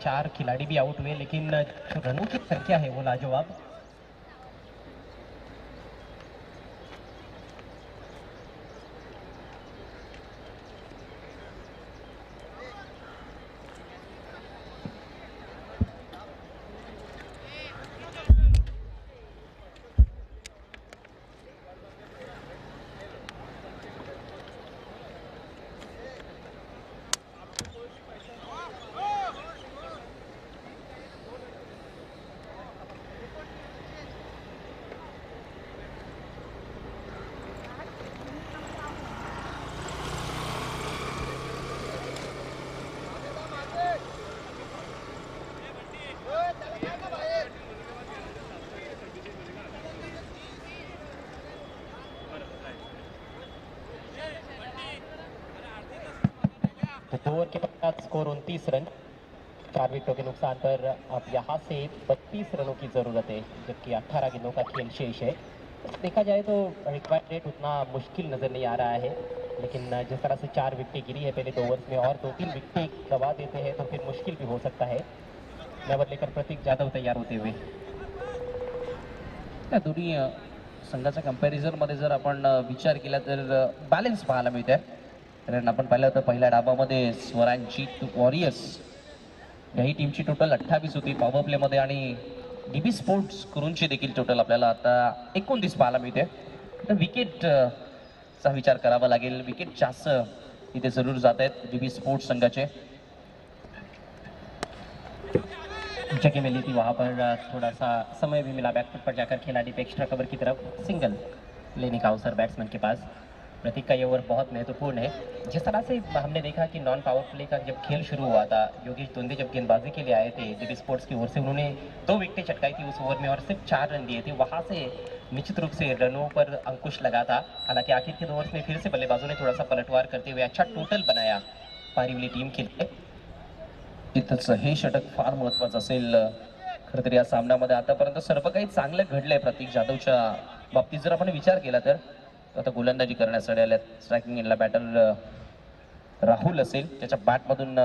4 खिलाड़ी भी आउट हुए, लेकिन जो रनों की संख्या है वो लाजवाब. तो 2 ओवर के बाद स्कोर 29 रन. 4 विकेटों के नुकसान पर अब यहाँ से 32 रनों की जरूरत है, जबकि 18 गेंदों का खेल शेष है. देखा जाए तो रिक्वायर्ड रेट उतना मुश्किल नज़र नहीं आ रहा है, लेकिन जिस तरह से 4 विकेटें गिरी है पहले 2 ओवर्स में और 2-3 विकेटें गवा देते हैं तो फिर मुश्किल भी हो सकता है। लेवल लेकर प्रतीक जाधव तैयार होते हुए। या दोन्ही संघाच्या कंपॅरिझनमध्ये जर आपण विचार केला तर बॅलन्स पाहायला मिळते. कारण आपण पाहिलं तर पहिल्या डावामध्ये स्वरांची वॉरियर्स याही टीमची टोटल 28 होती पॉवर प्लेमध्ये आणि डीबी स्पोर्ट्स करूनची देखील टोटल आपल्याला आता 29 पाहायला मिळते. तर विकेट चा विचार करावा लागेल. विकेट जास्त इथे जरूर जात आहेत डीबी स्पोर्ट्स संघाचे. जगह मिली थी वहाँ पर थोड़ा सा समय भी मिला बैकफुट पर जाकर खिलाड़ी पे एक्स्ट्रा कवर की तरफ सिंगल लेने का अवसर बैट्समैन के पास। प्रतीक का ये ओवर बहुत महत्वपूर्ण है। जिस तरह से हमने देखा कि नॉन पावर प्ले का जब खेल शुरू हुआ था, योगेश दोंदे जब गेंदबाजी के लिए आए थे डीबी स्पोर्ट्स की ओर से, उन्होंने 2 विकेटें चटकाई थी उस ओवर में और सिर्फ 4 रन दिए थे। वहाँ से निश्चित रूप से रनों पर अंकुश लगा था। हालांकि आखिर के 2 ओवर्स में फिर से बल्लेबाजों ने थोड़ा सा पलटवार करते हुए अच्छा टोटल बनाया पारीवली टीम के लिए। इथंच हे षटक फार महत्वाचं असेल. खरं तर या सामन्यामध्ये आतापर्यंत सर्व काही चांगलं घडलंय प्रतीक जाधवच्या बाबतीत जर आपण विचार केला तर. आता गोलंदाजी करण्यासाठी आल्यात स्ट्रायकिंग एंडला बॅटर राहुल असेल, त्याच्या बॅटमधून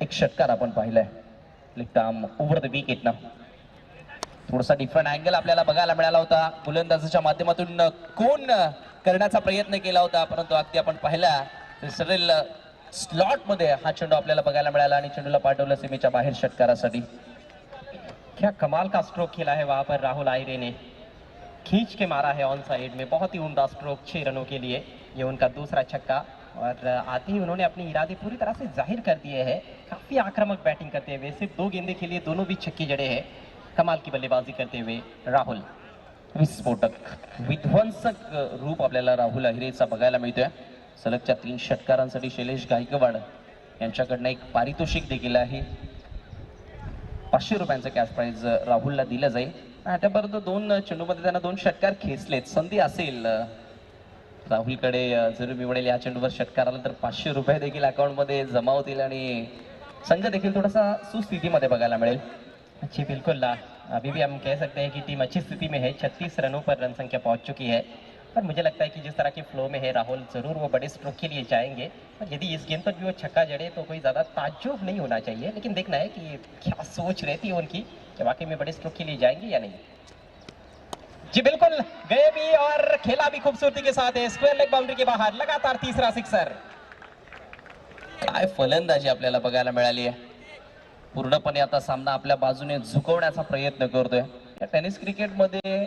एक षटकार आपण पाहिलाय left arm over the wicket ना. थोडासा डिफरंट अँगल आपल्याला बघायला मिळाला होता. गोलंदाजीच्या माध्यमातून कोण करण्याचा प्रयत्न केला होता, परंतु अगदी आपण पाहिला सरळ स्लॉट मध्ये हा चेंडू आपल्याला बघायला मिळाला आणि चेंडूला पाठवलं सीमेच्या बाहेर षटकारासाठी. क्या कमाल का स्ट्रोक खेला है वहां पर राहुल आयरे ने, खींच के मारा है ऑन साइड में, बहुत ही उम्दा स्ट्रोक 6 रनों के लिए। ये उनका दूसरा छक्का और आते ही उन्होंने अपने इरादे पूरी तरह से जाहिर कर दिए हैं। काफी आक्रामक बैटिंग करते हुए सिर्फ 2 गेंदे के लिए दोनों भी छक्के जड़े हैं। कमाल की बल्लेबाजी करते हुए राहुल। विस्फोटक विध्वंसक रूप आपल्याला राहुल अहिरेचा बघायला मिळतोय. सलगच्या 3 षटकारांसाठी शैलेश गायकवाड यांच्याकडनं एक पारितोषिक देखील आहे. 500 रुपयांचं कॅश प्राइज राहुलला दिलं जाईल. आतापर्यंत 2 चेंडूमध्ये त्यांना 2 षटकार खेचलेत. संधी असेल राहुलकडे जर मी म्हणेल या चेंडूवर षटकार आला तर 500 रुपये देखील अकाउंटमध्ये जमा होतील आणि संघ देखील थोडासा सुस्थितीमध्ये बघायला मिळेल. जी बिल्कुल, अभी भी हम कह सकते हैं कि टीम अच्छी स्थिति में है। 36 रनों पर रन संख्या पहुंच चुकी है। पर मुझे लगता है कि जिस तरह के फ्लो में है राहुल, जरूर वो बड़े स्ट्रोक के लिए जाएंगे। और यदि इस गेंद पर भी वो छक्का जड़े तो कोई ज़्यादा ताज्जुब नहीं होना चाहिए, लेकिन देखना है कि क्या सोच रहती है उनकी कि वाकई में बड़े स्ट्रोक के लिए जाएंगे या नहीं। जी बिल्कुल, गए भी और खेला भी खूबसूरती के साथ है। स्क्वायर लेग बाउंड्री के बाहर लगातार तीसरा सिक्सर। काय फलंदाजी आपल्याला बघायला मिळाली आहे. पूर्णपणे आता सामना आपल्या बाजूने झुकवण्याचा प्रयत्न करतोय. टेनिस क्रिकेटमध्ये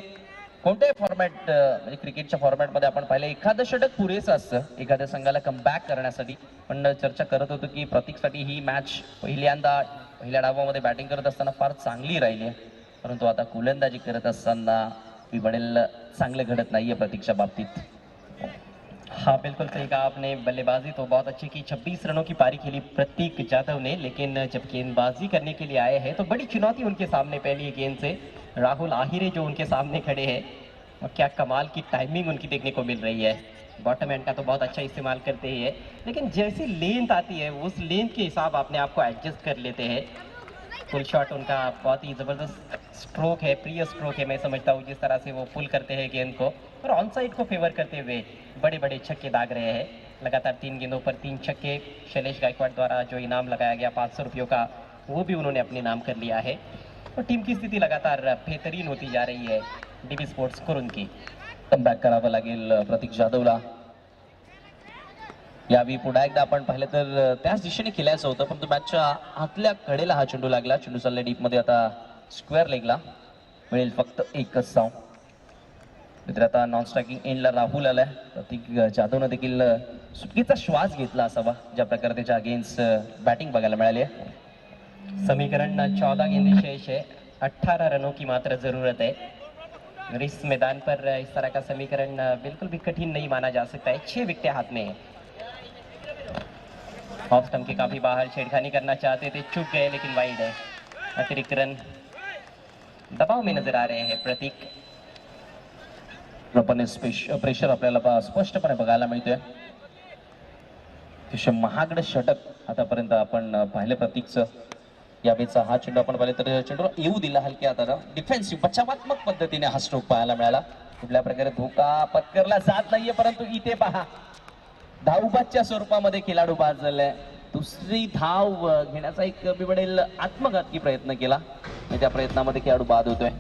कोणत्याही फॉर्मॅट म्हणजे क्रिकेटच्या फॉर्मॅटमध्ये आपण पाहिलं एखादं षटक पुरेसं असतं एखाद्या संघाला कमबॅक करण्यासाठी. पण चर्चा करत होतो की प्रतीकसाठी ही मॅच पहिल्या डावामध्ये बॅटिंग करत असताना फार चांगली राहिली आहे, परंतु आता गोलंदाजी करत असताना मी म्हणेल चांगलं घडत नाहीये प्रतीकच्या बाबतीत. हाँ बिल्कुल सही कहा आपने। बल्लेबाजी तो बहुत अच्छी की, 26 रनों की पारी खेली प्रतीक जाधव ने, लेकिन जब गेंदबाजी करने के लिए आए हैं तो बड़ी चुनौती उनके सामने पहली गेंद से राहुल आहिरे जो उनके सामने खड़े हैं। और क्या कमाल की टाइमिंग उनकी देखने को मिल रही है। बॉटम एंड का तो बहुत अच्छा इस्तेमाल करते ही है, लेकिन जैसी लेंथ आती है उस लेंथ के हिसाब अपने आप को एडजस्ट कर लेते हैं। फुल शॉट उनका बहुत ही ज़बरदस्त स्ट्रोक है, प्रिय स्ट्रोक है मैं समझता हूँ, जिस तरह से वो पुल करते हैं गेंद को और ऑन साइड को फेवर करते हुए बड़े बड़े छक्के दाग रहे हैं। लगातार 3 गेंदों पर 3 छक्के। शैलेश गायकवाड़ द्वारा जो इनाम लगाया गया 500 रुपयों का, वो भी उन्होंने अपने नाम कर लिया है। और टीम की स्थिति लगातार बेहतरीन होती जा रही है डीबी स्पोर्ट्स कुरुन की। कमबॅक करावं लागेल प्रतीक जाधवला. यावेळी पुन्हा एकदा आपण पाहिलं तर त्याच दिशेने खेळायचं होतं, परंतु मॅचच्या आतल्या कडेला हा चेंडू लागला. चेंडू चालला डीप मध्ये, आता स्क्वेअर लेगला मिळेल फक्त एकच धाव. मित्र आता नॉन स्ट्रायकिंग एंडला राहुल आलाय. प्रतीक जाधवनं देखील सुटकीचा श्वास घेतला असावा ज्या प्रकारे त्याच्या अगेन्स्ट बॅटिंग बघायला मिळाली आहे. समीकरण 14 गेंदें शेष है, 18 रनों की मात्र जरूरत है। और इस मैदान पर इस तरह का समीकरण बिल्कुल भी कठिन नहीं माना जा सकता है। 6 विकेटें हाथ में है। ऑफ स्टंप के काफी बाहर छेड़खानी करना चाहते थे, चूक गए, लेकिन वाइड है। अतिरिक्त रन दबाव में नजर आ रहे हैं प्रतीक। प्रेशर आपल्याला स्पष्टपणे बघायला मिळतोय. अतिशय महागडं षटक आतापर्यंत आपण पाहिलं प्रतीकचं. यावेळीचा हा चेंडू आपण पाहिलं तर चेंडू येऊ दिला हलक्या हातानं, डिफेन्सिव्ह बचावात्मक पद्धतीने हा स्ट्रोक पाहायला मिळाला. कुठल्या प्रकारे धोका पत्करला जात नाहीये, परंतु इथे पहा धावबादच्या स्वरूपामध्ये खेळाडू बाद झालाय. दुसरी धाव घेण्याचा एक मी म्हणेल आत्मघातकी प्रयत्न केला आणि त्या प्रयत्नामध्ये खेळाडू बाद होतोय.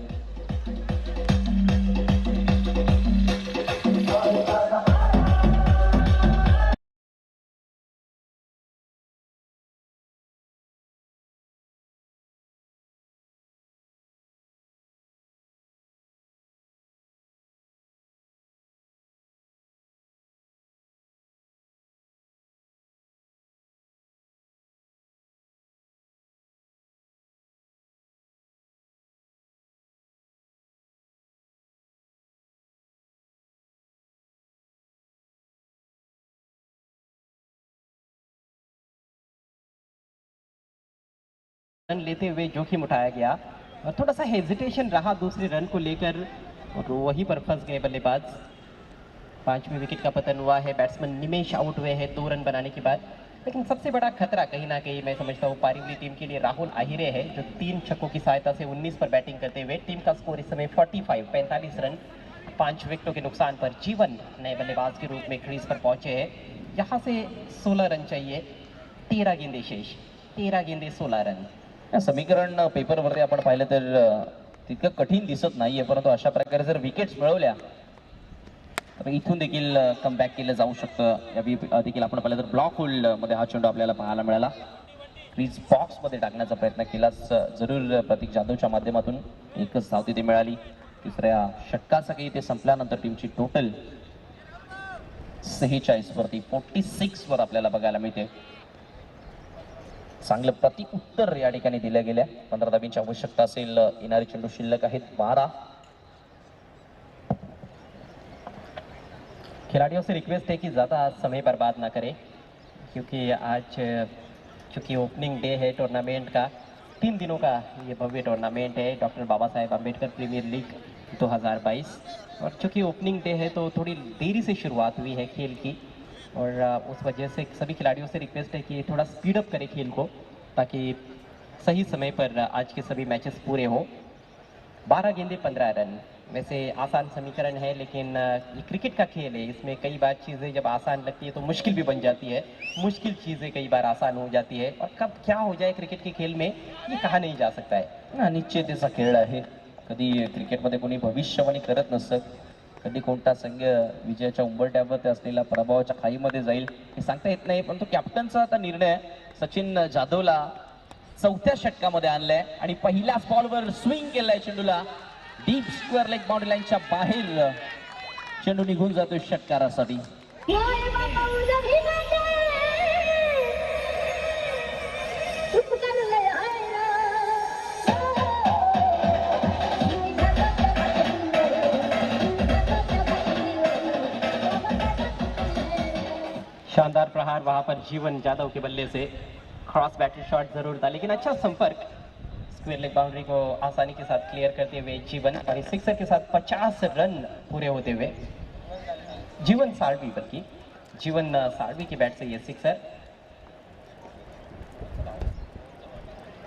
रन लेते हुए जोखिम उठाया गया और थोड़ा सा हेजिटेशन रहा दूसरे रन को लेकर और वहीं पर फंस गए बल्लेबाज. 5वें विकेट का पतन हुआ है. बैट्समैन निमेश आउट हुए हैं 2 रन बनाने के बाद. लेकिन सबसे बड़ा खतरा कहीं ना कहीं मैं समझता हूँ पारीवली टीम के लिए राहुल आहिरे है, जो 3 छक्कों की सहायता से 19 पर बैटिंग करते हुए टीम का स्कोर इस समय 45 रन 5 विकेटों के नुकसान पर जीवन नए बल्लेबाज के रूप में क्रीज पर पहुंचे हैं. यहाँ से 16 रन चाहिए. 13 गेंदे शेष. 13 गेंदे 16 रन. या समीकरण पेपरवरती आपण पाहिलं तर तितकं कठीण दिसत नाहीये, परंतु अशा प्रकारे जर विकेट्स मिळवल्या तर इथून देखील कमबॅक केलं जाऊ शकतं. या देखील आपण पाहिलं तर ब्लॉक होल्ड मध्ये हा चेंडू आपल्याला पाहायला मिळाला. क्रीज बॉक्स मध्ये टाकण्याचा प्रयत्न केलाच जरूर प्रतीक जाधवच्या माध्यमातून. एकच धाव तिथे मिळाली. तिसऱ्या षटकाचा काही ते संपल्यानंतर टीमची टोटल 46 वरती 46 वर आपल्याला बघायला मिळते. चांगलं प्रति उत्तर या ठिकाणी दिल्या गेल्या. 15 धाबींची आवश्यकता असेल. येणारे चेंडू शिल्लक आहेत 12. खिलाड़ियों से रिक्वेस्ट है कि ज़्यादा समय बर्बाद ना करें, क्योंकि आज चूँकि ओपनिंग डे है टूर्नामेंट का. 3 दिनों का ये भव्य टूर्नामेंट है doctor Baba Saheb Ambedkar premier league 2022. और चूँकि ओपनिंग डे है तो थोड़ी देरी से शुरुआत हुई है खेल की, और उस वजह से सभी खिलाड़ियों से रिक्वेस्ट है कि थोड़ा स्पीड अप करें खेल को, ताकि सही समय पर आज के सभी मैचेस पूरे हो. 12 गेंदे 15 रन. वैसे आसान समीकरण है, लेकिन ये क्रिकेट का खेल है. इसमें कई बार चीज़ें जब आसान लगती है तो मुश्किल भी बन जाती है. मुश्किल चीज़ें कई बार आसान हो जाती है, और कब क्या हो जाए क्रिकेट के खेल में ये कहा नहीं जा सकता है. अनिश्चिततेचा खेळ आहे. कधी क्रिकेटमध्ये कोणी भविष्यवाणी करत नसतं. कधी कोणता संघ विजयाच्या उंबरठ्यावर असलेल्या प्रभावाच्या खाईमध्ये जाईल हे सांगता येत नाही. परंतु कॅप्टनचा आता निर्णय सचिन जाधवला 4थ्या षटकामध्ये आणलाय आणि पहिल्याच बॉलवर स्विंग केलाय चेंडूला. डीप स्क्वेअर लेग बाउंड्री लाईनच्या बाहेर चेंडू निघून जातोय षटकारासाठी. शानदार प्रहार वहां पर जीवन जादव के बल्ले से. क्रॉस बैटर शॉट जरूर था, लेकिन अच्छा संपर्क. स्क्वायर लेग बाउंड्री को आसानी के साथ क्लियर करते हुए जीवन, और इस सिक्सर के साथ 50 रन पूरे होते हुए जीवन साळवी, बल्कि जीवन साळवी की बैट से ये सिक्सर.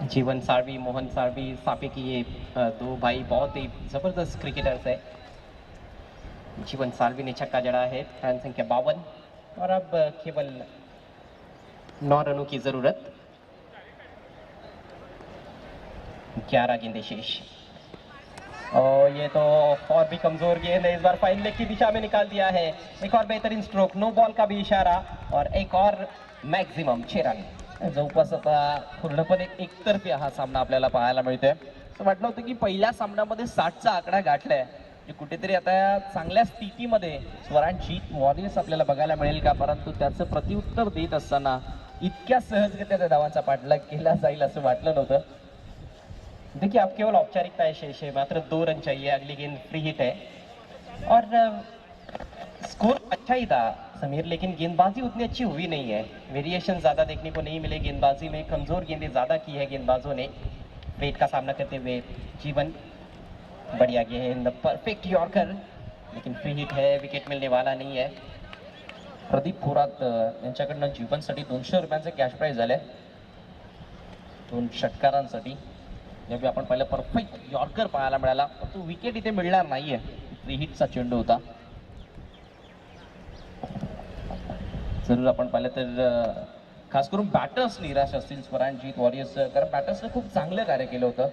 जीवन साळवी, मोहन साळवी, सापे की ये 2 भाई बहुत ही जबरदस्त क्रिकेटर्स है. जीवन साळवी ने छक्का जड़ा है. रन संख्या 52, और अब केवल 9 रनों की जरूरत. 11 गेंदे शेष. और ये तो और भी कमजोर गेंद है. इस बार फाइन लेग की दिशा में निकाल दिया है. एक और बेहतरीन स्ट्रोक. नो बॉल का भी इशारा, और एक और मॅक्झिमम 6 रन. जवळपास आता पूर्णपणे एकतर्फी हा सामना आपल्याला पाहायला मिळतोय. असं वाटलं होतं की पहिल्या सामन्यामध्ये 60चा आकडा गाठलाय. कुठेतरी आता चांगल्या स्थितीमध्ये स्वरांची वॉरियर्स आपल्याला बघायला मिळेल का, परंतु त्याचं प्रत्युत्तर देत असताना इतक्या सहजगत्या त्या धावांचा पाठलाग केला जाईल असं वाटलं नव्हतं. देखिए, आप केवल औपचारिकता शेष है. मात्र 2 रन चाहिए. अगली गेंद फ्री हिट है, और स्कोर अच्छा ही था समीर, लेकिन गेंदबाजी उतनी अच्छी हुई नहीं है. वेरिएशन ज़्यादा देखने को नहीं मिले गेंदबाजी में. कमज़ोर गेंदें ज़्यादा की है गेंदबाजों ने. वेट का सामना करते हुए जीवन. बढ़िया गेंद, परफेक्ट यॉर्कर, लेकिन फ्री हिट है. विकेट मिलने वाला नहीं है. प्रदीप थोरात यांच्याकडनं जीवनसाठी 200 रुपयांचे कॅश प्राइज झाले 2 षटकारांसाठी. यावेळी आपण पाहिलं परफेक्ट यॉर्कर पाहायला मिळाला, परंतु विकेट इथे मिळणार नाहीये. फ्री हिटचा चेंडू होता. जरूर आपण पाहिलं तर खास करून बॅटर्स निराश असतील स्वरांजीत वॉरियर्स, कारण बॅटर्सने खूप चांगलं कार्य केलं होतं.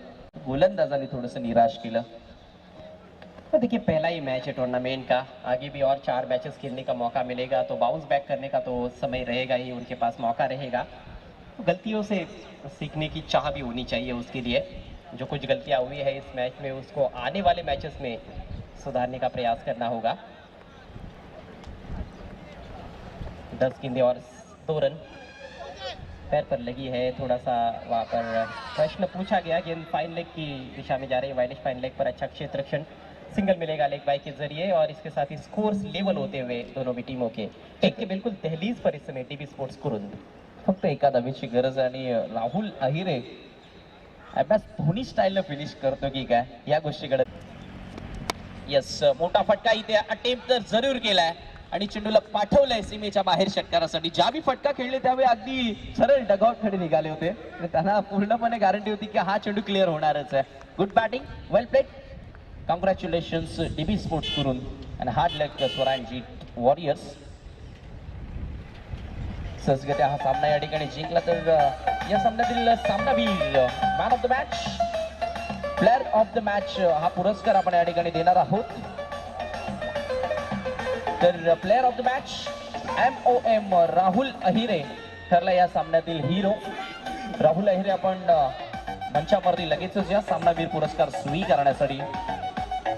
गोलंदाजांनी थोडंसं निराश केलं. तो देखिए पहला ही मैच है टूर्नामेंट का, आगे भी और 4 मैचेस खेलने का मौका मिलेगा, तो बाउंस बैक करने का तो समय रहेगा ही, उनके पास मौका रहेगा. गलतियों से सीखने की चाह भी होनी चाहिए उसके लिए. जो कुछ गलतियां हुई है इस मैच में, उसको आने वाले मैचेस में सुधारने का प्रयास करना होगा. 10 गेंदें और 2 रन. पैर पर लगी है, थोड़ा सा वहाँ पर प्रश्न पूछा गया. गेंद फाइन लेग की दिशा में जा रही है, वाइडिश फाइन लेग पर. अच्छा क्षेत्ररक्षण, सिंगल मिलेगा लेग बाय के जरिए, और इसके साथ ही स्कोर्स लेवल होते हुए दोनों भी टीमों के एक के बिल्कुल दहलीज पर इस समय टीबी स्पोर्ट्स कुरुंद. फक्त एका धावेची गरज आहे आणि राहुल अहिरे अभ्यास धोनी स्टाईलनं फिनिश करतो की काय या गोष्टीकडे. यस, मोठा फटका इथे अटेम्प्ट तर जरूर केलाय आणि चेंडूला पाठवलंय सीमेच्या बाहेर षटकारासाठी. ज्यावेळी फटका खेळले त्यावेळी अगदी सरळ डगआउट कडे निघाले होते. त्यांना पूर्णपणे गॅरंटी होती की हा चेंडू क्लिअर होणारच आहे. गुड बॅटिंग, वेल प्लेड, कॉंग्रॅच्युलेशन्स डीबी स्पोर्ट्स करून आणि हार्ड लक स्वरांजीत वॉरियर्स. सहजगत्या हा सामना या ठिकाणी जिंकला तर या सामन्यातील सामनावीर, man of the match, player of the match हा पुरस्कार आपण या ठिकाणी देणार आहोत. तर player of the match MOM Rahul Ahire ठरला या सामन्यातील हिरो. राहुल अहिरे आपण मंचावरती लगेचच या सामनावीर पुरस्कार स्वीकारण्यासाठी.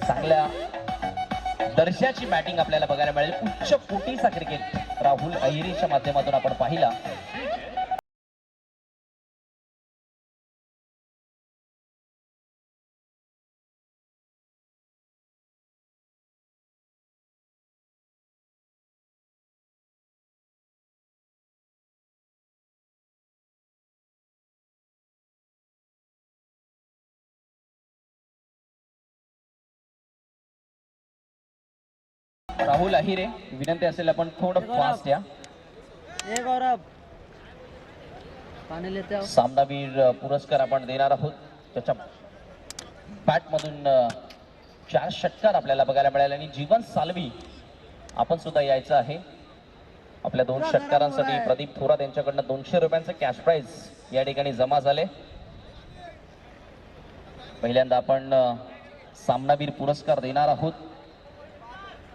चांगल्या दर्जाची बॅटिंग आपल्याला बघायला मिळेल. उच्च कोटीचा क्रिकेट राहुल अहिरेच्या माध्यमातून आपण पाहिला. राहुल अहिरे, विनंती असेल आपण थोडं फास्ट या. सामनावीर पुरस्कार आपण देणार आहोत. त्याच्या बॅट मधून 4 षटकार आपल्याला बघायला मिळाले आणि जीवन सालवी आपण सुद्धा यायचं आहे. आपल्या 2 षटकारांसाठी प्रदीप थोरात यांच्याकडनं 200 रुपयांचं कॅश प्राइज या ठिकाणी जमा झाले. पहिल्यांदा आपण सामनावीर पुरस्कार देणार आहोत.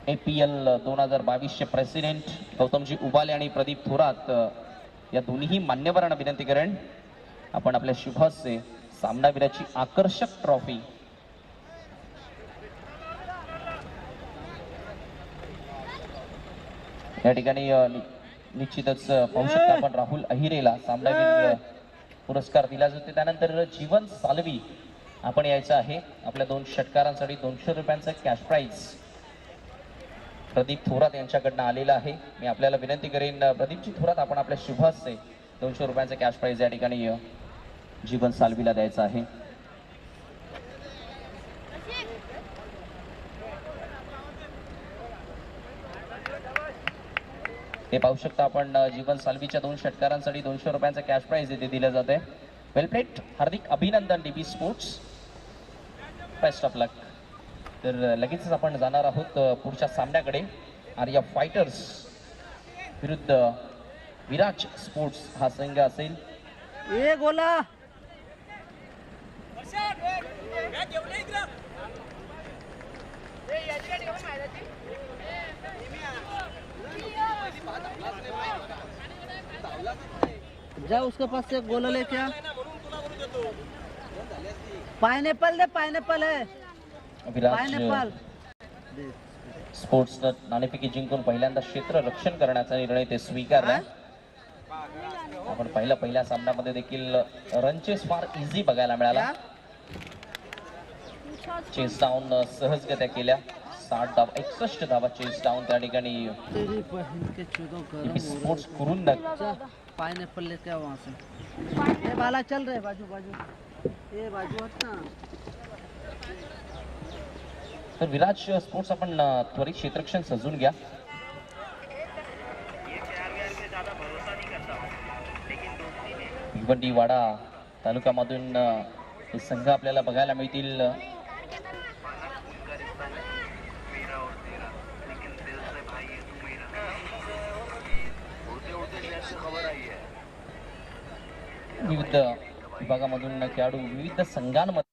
APL 2022 चे प्रेसिडेंट गौतमजी उबाले आणि प्रदीप थोरात या दोन्ही मान्यवरांना विनंती करेन आपण आपल्या शुभहस्ते सामनावीराची आकर्षक ट्रॉफी या ठिकाणी निश्चितच पाहू शकता आपण. राहुल अहिरेला सामनावीर पुरस्कार दिला जातो. त्यानंतर जीवन सालवी आपण यायचं आहे. आपल्या 2 षटकारांसाठी 200 रुपयांचं कॅश प्राइज प्रदीप थोरात यांच्याकडनं आलेला आहे. मी आपल्याला विनंती करेन प्रदीपजी थोरात आपण आपल्या शुभ हस्ते 200 रुपयांचं कॅश प्राइज या ठिकाणी जीवन सालवीला द्यायचं आहे. हे पाहू शकता आपण जीवन सालवीच्या 2 षटकारांसाठी 200 रुपयांचं कॅश प्राइज इथे दिलं जाते. वेल प्लेड, हार्दिक अभिनंदन डीबी स्पोर्ट्स, बेस्ट ऑफ लक. तर लगेचच आपण जाणार आहोत पुढच्या सामन्याकडे. आर्या फायटर्स विरुद्ध विराज स्पोर्ट्स हा संघ असेल. जा उसके पास से गोला ले क्या पाइनएप्पल दे पाइनएप्पल है विराज स्पोर्ट्स नाणेफेकी जिंकून पहिल्यांदा क्षेत्र रक्षण करण्याचा निर्णय ते स्वीकारला. आपण पहिल्या सामन्यामध्ये देखील रन चेस फार इझी बघायला मिळाला. चेस डाऊन सहजगत्या केल्या. 60 धावा 61 धावा चेस डाऊन त्या ठिकाणी स्पोर्ट्स करून पाइनएप्पल लेते आओ वहाँ से. ये बाला चल रहे बाजू बाजू ये बाजू हट ना. तर विराज स्पोर्ट्स आपण त्वरित क्षेत्ररक्षण सजून घ्या. भिवंडी वाडा तालुक्यामधून हे संघ आपल्याला बघायला मिळतील. विविध विभागामधून खेळाडू विविध संघांमध्ये